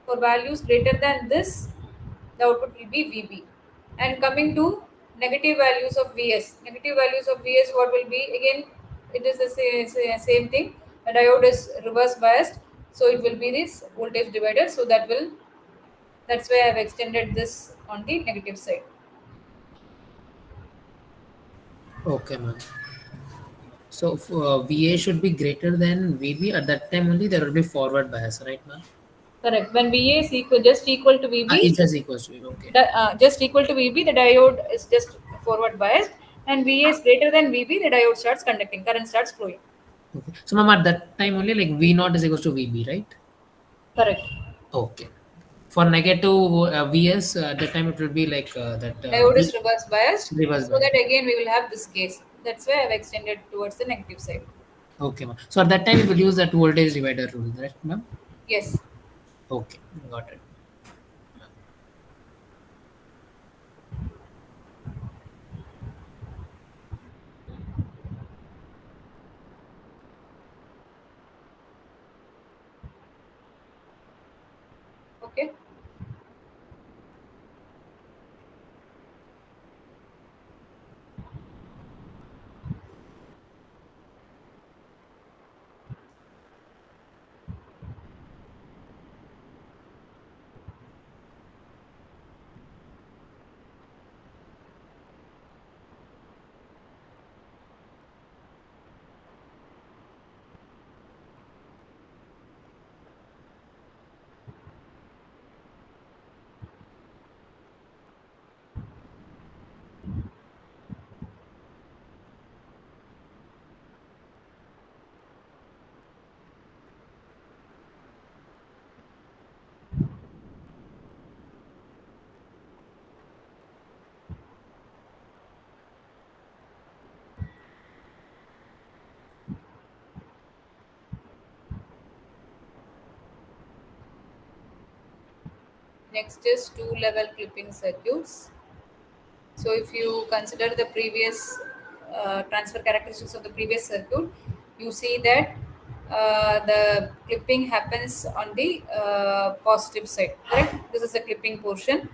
for values greater than this, the output will be VB. And coming to negative values of Vs, negative values of Vs, what will be again? It is the same thing. The diode is reverse biased, so it will be this voltage divider. So that's why I have extended this on the negative side. okay, ma'am. So VA should be greater than VB. At that time only there will be forward bias, right, ma'am? Correct. When VA is just equal to It VB, just equals to okay. just equal to VB, the diode is just forward biased, and VA is greater than VB, the diode starts conducting, current starts flowing. Okay. So, ma'am, at that time only like V naught is equals to VB, right? Correct. Okay. For negative Vs, at that time it will be like that Diode is reverse biased, reverse so bias. that again we will have this case. That's why I've extended towards the negative side. Okay, ma'am. So at that time we will use that voltage divider rule, right, ma'am? Yes. Okay, got it. Okay. Next is two-level clipping circuits. So if you consider the previous transfer characteristics of the previous circuit, you see that the clipping happens on the positive side. Correct? This is the clipping portion.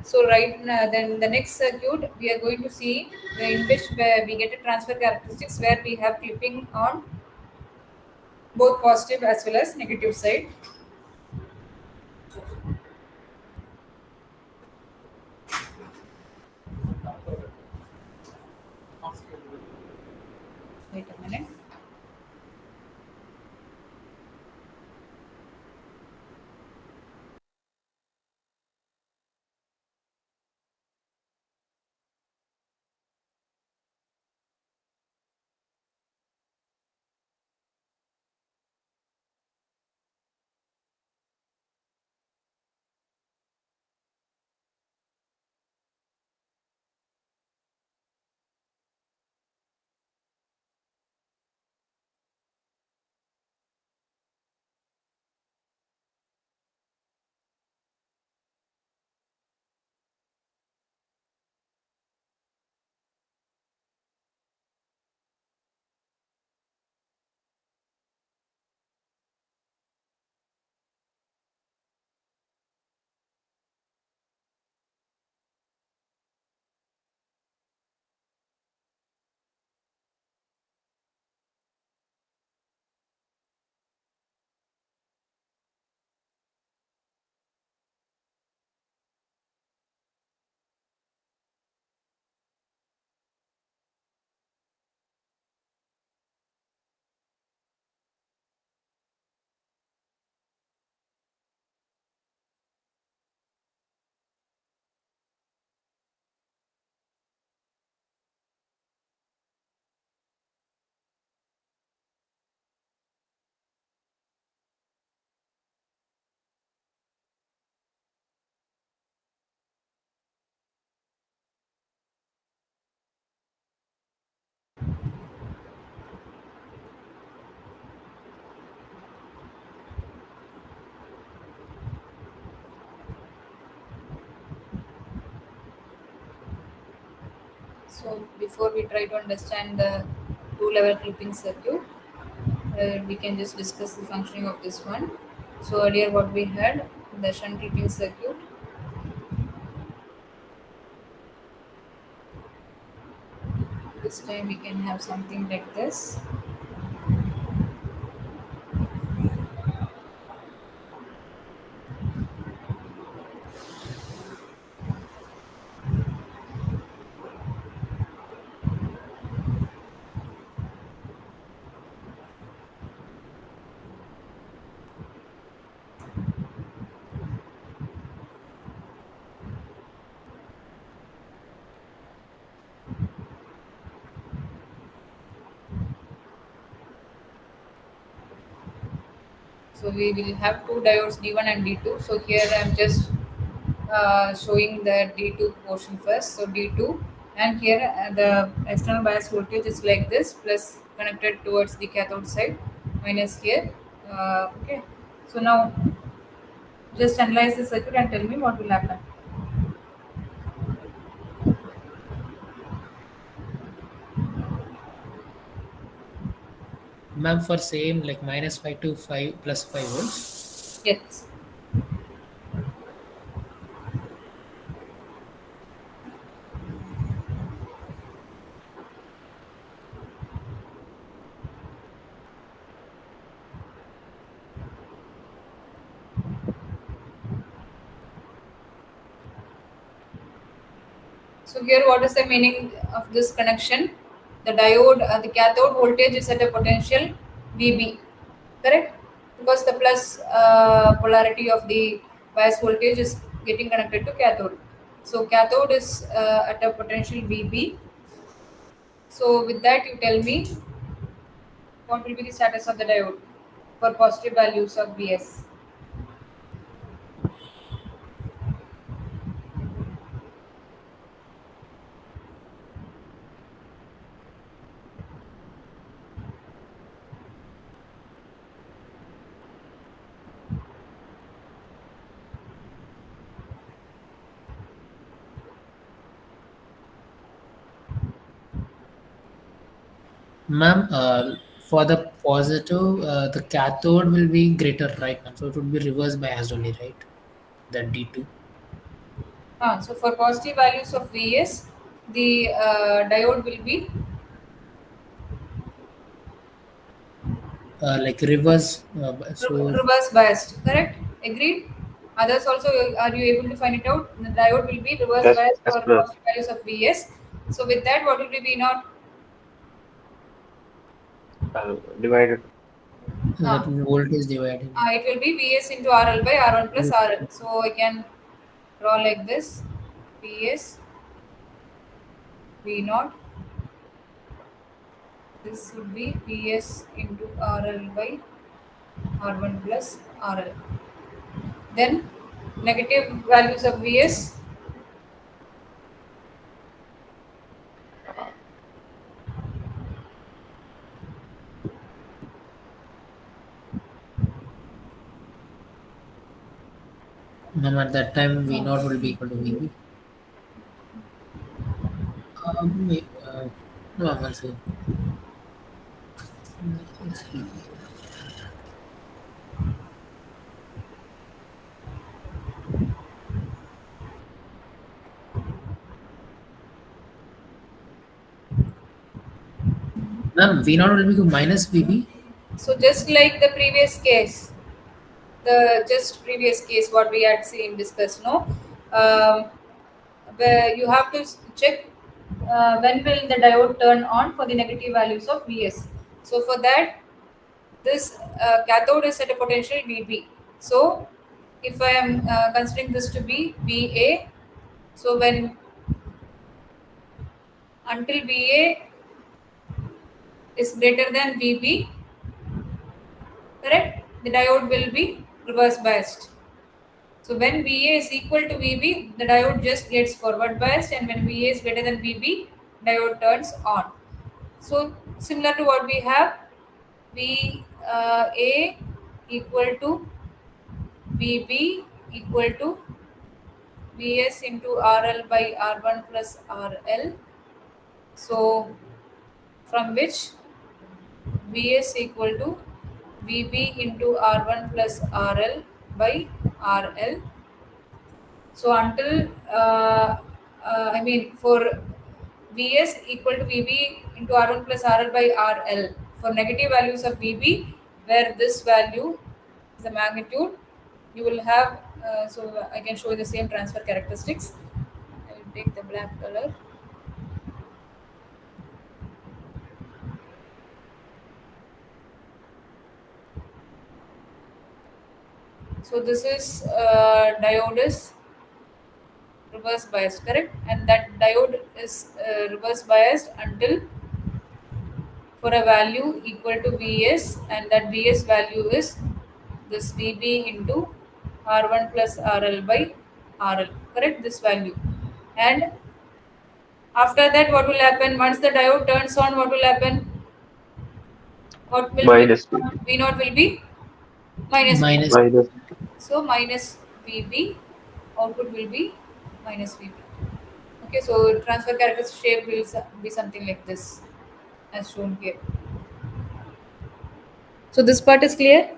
So right now, then the next circuit we are going to see in which where we get a transfer characteristics where we have clipping on both positive as well as negative side. Wait a minute. So before we try to understand the two-level clipping circuit, we can just discuss the functioning of this one. So earlier what we had, the shunt clipping circuit. This time we can have something like this. So we will have two diodes D1 and D2. So here I am just showing the D2 portion first. So D2, and here the external bias voltage is like this, plus connected towards the cathode side, minus here. Okay. So now just analyze the circuit and tell me what will happen. Ma'am, for same like -5 to 5 plus 5 volts. Yes. So here, what is the meaning of this connection? The diode, the cathode voltage is at a potential VB, correct? Because the plus polarity of the bias voltage is getting connected to cathode. So cathode is at a potential VB. So with that, you tell me what will be the status of the diode for positive values of Vs. Ma'am, for the positive, the cathode will be greater, right? Ma'am? So it would be reverse biased only, right? The D2. So for positive values of Vs, the diode will be Like reverse. reverse biased, correct? Agreed? Others also, are you able to find it out? The diode will be reverse Yes, biased yes, for ma'am. positive values of Vs. So with that, what will be V naught? Divided. That voltage divided. It will be Vs into RL by R1 plus RL. So I can draw like this: Vs, V naught. This would be Vs into RL by R1 plus RL. Then negative values of Vs. Ma'am, at that time, V naught will be equal to VB. No, I'm also. Ma'am, V naught will be minus VB. So just like the previous case, previous case what we had seen discussed, no, where you have to check when will the diode turn on for the negative values of Vs. So for that, this cathode is at a potential VB. So if I am considering this to be VA, so when until VA is greater than VB, correct, the diode will be reverse biased. So when VA is equal to VB, the diode just gets forward biased, and when VA is greater than VB, diode turns on. So similar to what we have, VA equal to VB equal to Vs into RL by R1 plus RL. So from which Vs equal to Vb into R1 plus RL by RL. So until I mean for Vs equal to Vb into R1 plus RL by RL for negative values of Vb, where this value is the magnitude, you will have. So I can show you the same transfer characteristics. I will take the black color. So this is diode is reverse biased, correct? And that diode is reverse biased until for a value equal to Vs, and that Vs value is this Vb into R1 plus RL by RL, correct? This value. And after that, what will happen? Once the diode turns on, what will happen? What will be? minus VB. V naught will be minus V. Minus. Minus So minus Vb, output will be minus Vb. Okay, so transfer characteristic shape will be something like this, as shown here. So this part is clear.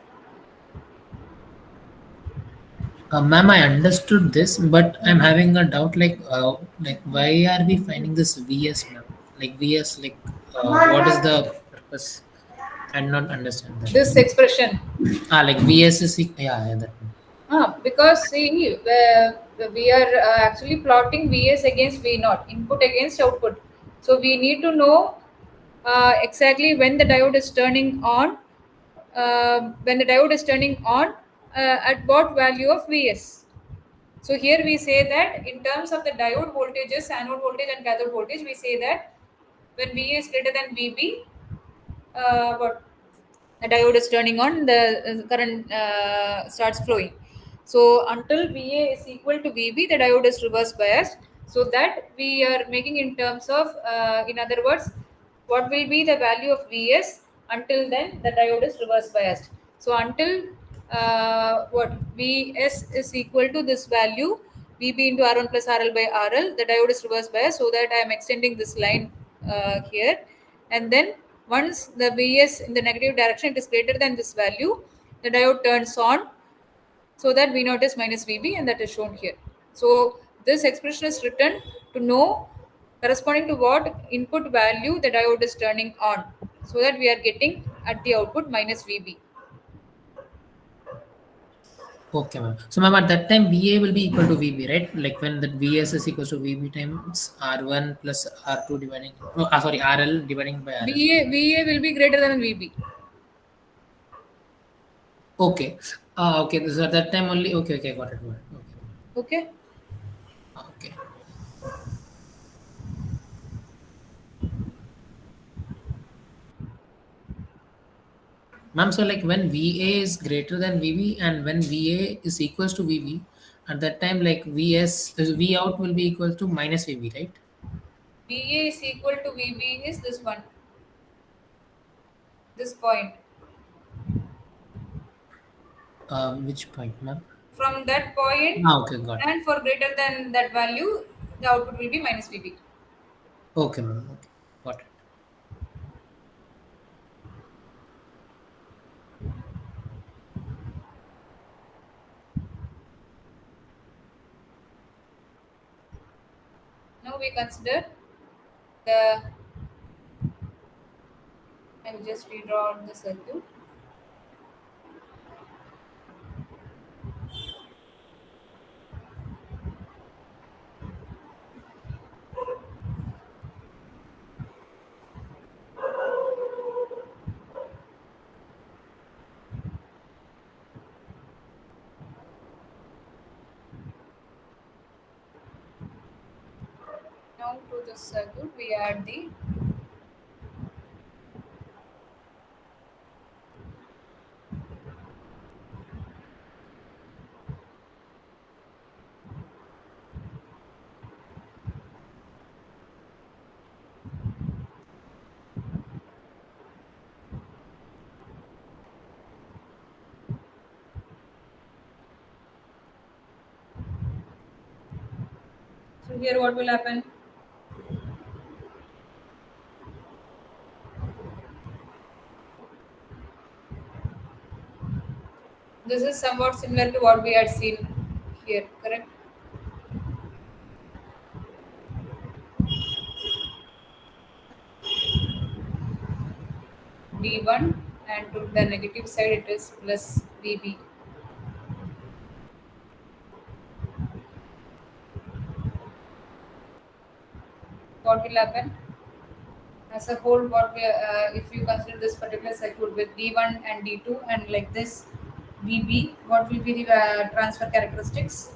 Ma'am, I understood this, but I'm having a doubt. Like why are we finding this VS, ma'am? Like VS, what is the purpose? I did not understand that. This expression. Like VS is yeah, that one. Because see, we are actually plotting Vs against V naught, input against output. So we need to know exactly when the diode is turning on. When the diode is turning on, at what value of Vs. So here we say that in terms of the diode voltages, anode voltage and cathode voltage, we say that when Va is greater than Vb, what the diode is turning on, the current starts flowing. So until Va is equal to Vb, the diode is reverse biased. So that we are making in terms of, in other words, what will be the value of Vs until then the diode is reverse biased. So until what Vs is equal to this value, Vb into R1 plus RL by RL, the diode is reverse biased. So that I am extending this line here, and then once the Vs in the negative direction it is greater than this value, the diode turns on, so that V naught is minus Vb, and that is shown here. So this expression is written to know corresponding to what input value the diode is turning on, so that we are getting at the output minus Vb. Okay, ma'am. So, ma'am, at that time, VA will be equal to VB, right? Like when that VS is equal to VB times R1 plus R2 dividing, sorry, RL dividing by RL. Va will be greater than Vb. Okay. Okay. So at that time only. Okay. Okay. Got it. Got it. Okay. Okay. Okay. Ma'am, so like when VA is greater than VB and when VA is equals to VB, at that time like V out will be equal to minus VB, right? Va is equal to Vb is this one, this point. Which point, ma'am? From that point, Okay, got it. and for greater than that value, the output will be minus Vb. Okay, ma'am. Okay, got it. Now we consider the, I will just redraw the circuit. Now to this circuit we add the so here what will happen? This is somewhat similar to what we had seen here, correct? D1, and to the negative side it is plus VB. What will happen? As a whole, what we, if you consider this particular circuit with D1 and D2 and like this VB, what will be the transfer characteristics?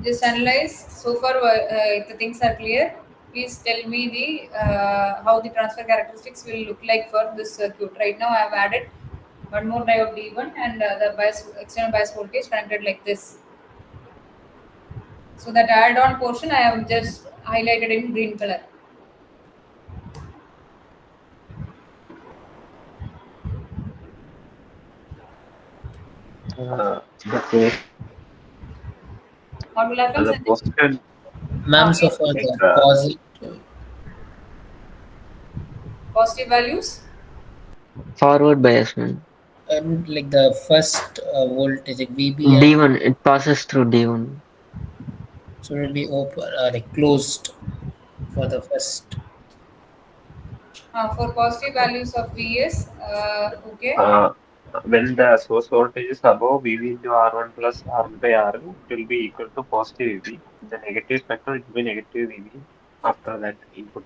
Just analyze so far. If the things are clear, please tell me the how the transfer characteristics will look like for this circuit. Right now, I have added one more diode D1 and the external bias voltage connected like this. So that add-on portion I have just highlighted in green color. Okay. What will happen? The Sanjay? positive, Ma'am, so for like, the Positive values. Forward bias, man. and like the first voltage, like VB, and D1, it passes through D1. so it will be open, like closed for the first. For positive values of Vs, okay. when the source voltage is above VV into R1 plus R1 by RL, it will be equal to positive VB. The negative spectrum, it will be negative VB after that input.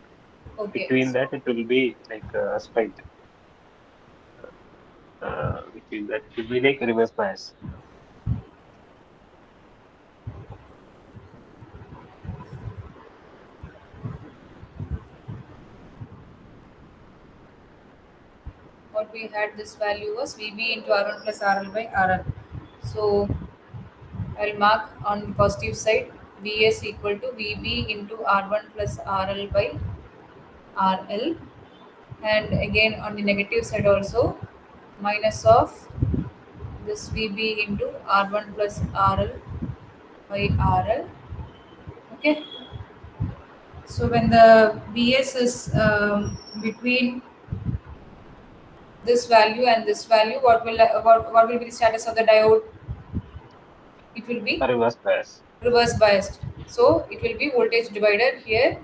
Okay. Between that, it will be like a spike. Between that, it will be like reverse bias. What we had this value was VB into R1 plus RL by RL. So I'll mark on the positive side Vs equal to VB into R1 plus RL by RL, and again on the negative side also minus of this VB into R1 plus RL by RL. Okay. So when the Vs is between this value and this value, what will be the status of the diode? It will be Reverse bias. reverse biased. So it will be voltage divider here,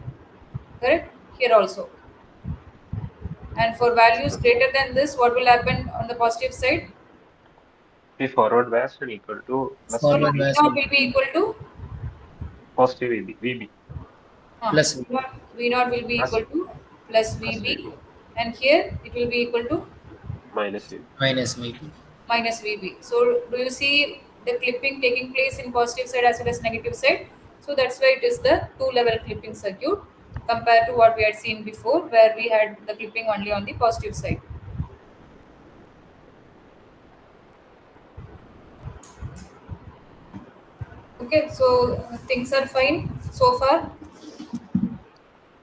correct? Here also. And for values greater than this, what will happen on the positive side? Be forward bias and equal to plus So Forward VB. bias V0 will be equal to Positive VB. Plus V0 will be Plus- equal to plus plus VB, and here it will be equal to minus VB. minus VB. minus VB. So do you see the clipping taking place in positive side as well as negative side? So that's why it is the two-level clipping circuit compared to what we had seen before, where we had the clipping only on the positive side. Okay, so things are fine so far.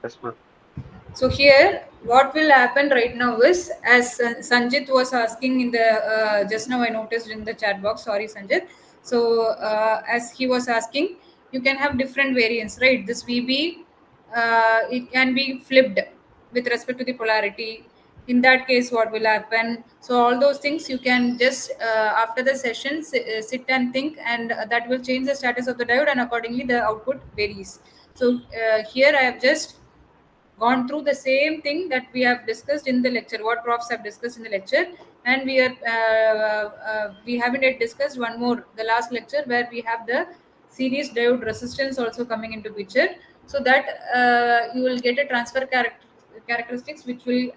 Yes, ma'am. So here, what will happen right now is, as Sanjit was asking in the just now, I noticed in the chat box. Sorry, Sanjit. So as he was asking, you can have different variants, right? This VB, it can be flipped with respect to the polarity. In that case, what will happen? So all those things you can just after the session sit and think, and that will change the status of the diode, and accordingly the output varies. So here I have just gone through the same thing that we have discussed in the lecture, what profs have discussed in the lecture, and we haven't yet discussed one more, the last lecture, where we have the series diode resistance also coming into picture, so that you will get a transfer characteristics which will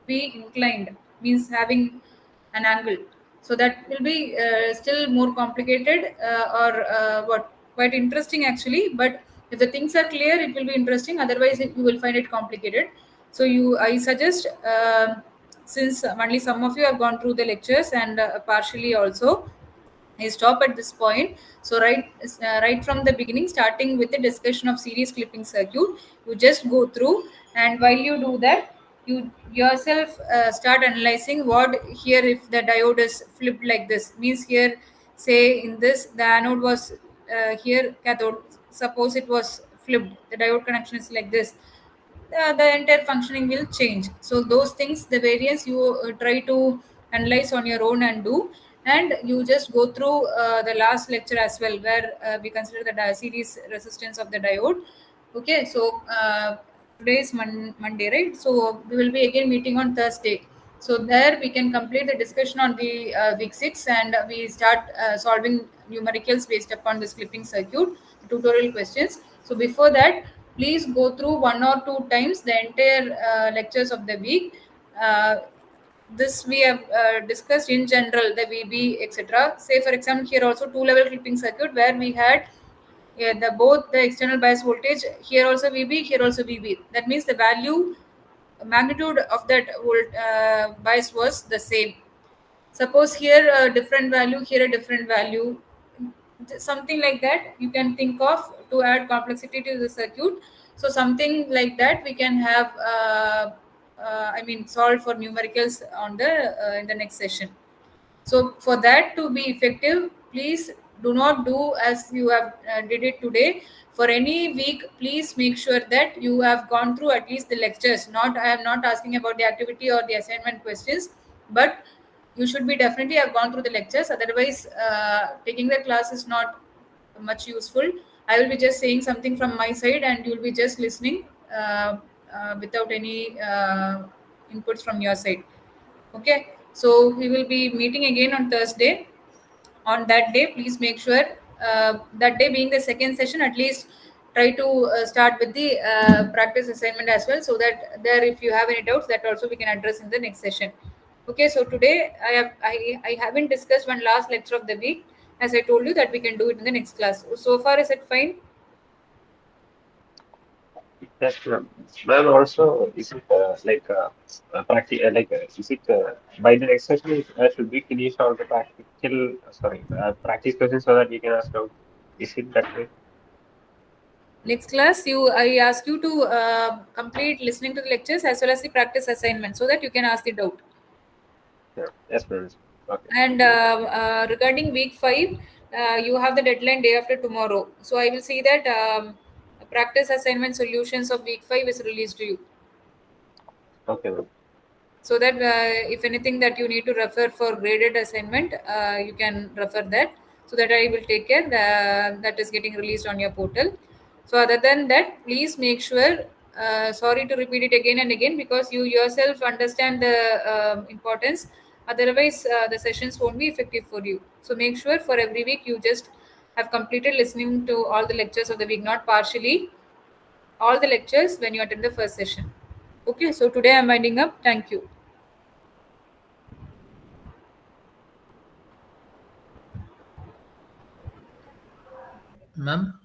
be inclined, means having an angle. So that will be still more complicated, or what quite interesting actually, but if the things are clear it will be interesting, otherwise you will find it complicated. So I suggest, since only some of you have gone through the lectures and partially also, I stop at this point. So right from the beginning, starting with the discussion of series clipping circuit, you just go through, and while you do that, you yourself start analyzing what here if the diode is flipped like this means here, say in this the anode was here cathode. Suppose it was flipped, the diode connection is like this. The entire functioning will change. So those things, the variance you try to analyze on your own and do, and you just go through the last lecture as well, where we consider the series resistance of the diode. Okay, so today is Monday, right? So we will be again meeting on Thursday. So there we can complete the discussion on the week 6, and we start solving numericals based upon this clipping circuit tutorial questions. So before that, please go through one or two times the entire lectures of the week. Uh, this we have discussed in general, the VB, etc. Say for example, here also two-level clipping circuit where we had the both the external bias voltage, here also VB, here also VB. That means the value magnitude of that bias was the same. Suppose here a different value, here a different value, something like that you can think of to add complexity to the circuit. So something like that we can have solve for numericals on the in the next session. So for that to be effective, please do not do as you have did it today. For any week, please make sure that you have gone through at least the lectures. Not I am not asking about the activity or the assignment questions, but you should be definitely have gone through the lectures. Otherwise, taking the class is not much useful. I will be just saying something from my side, and you will be just listening without any inputs from your side. Okay, so we will be meeting again on Thursday. On that day, please make sure that day being the second session, at least try to start with the practice assignment as well, so that there, if you have any doubts, that also we can address in the next session. Okay, so today I haven't discussed one last lecture of the week, as I told you that we can do it in the next class. So far, is it fine? Yes, ma'am. Ma'am, also, is it is it by the next session, should we finish all the practice questions so that we can ask out? Is it that way? Next class, I ask you to complete listening to the lectures as well as the practice assignment, so that you can ask the doubt. Yeah. Yes, ma'am. Okay. And regarding week 5, you have the deadline day after tomorrow. So I will see that practice assignment solutions of week 5 is released to you. Okay, ma'am. So that if anything that you need to refer for graded assignment, you can refer that. So that I will take care that is getting released on your portal. So other than that, please make sure. Sorry to repeat it again and again, because you yourself understand the importance. Otherwise, the sessions won't be effective for you. So make sure for every week you just have completed listening to all the lectures of the week, not partially. All the lectures when you attend the first session. Okay, so today I'm winding up. Thank you. Ma'am?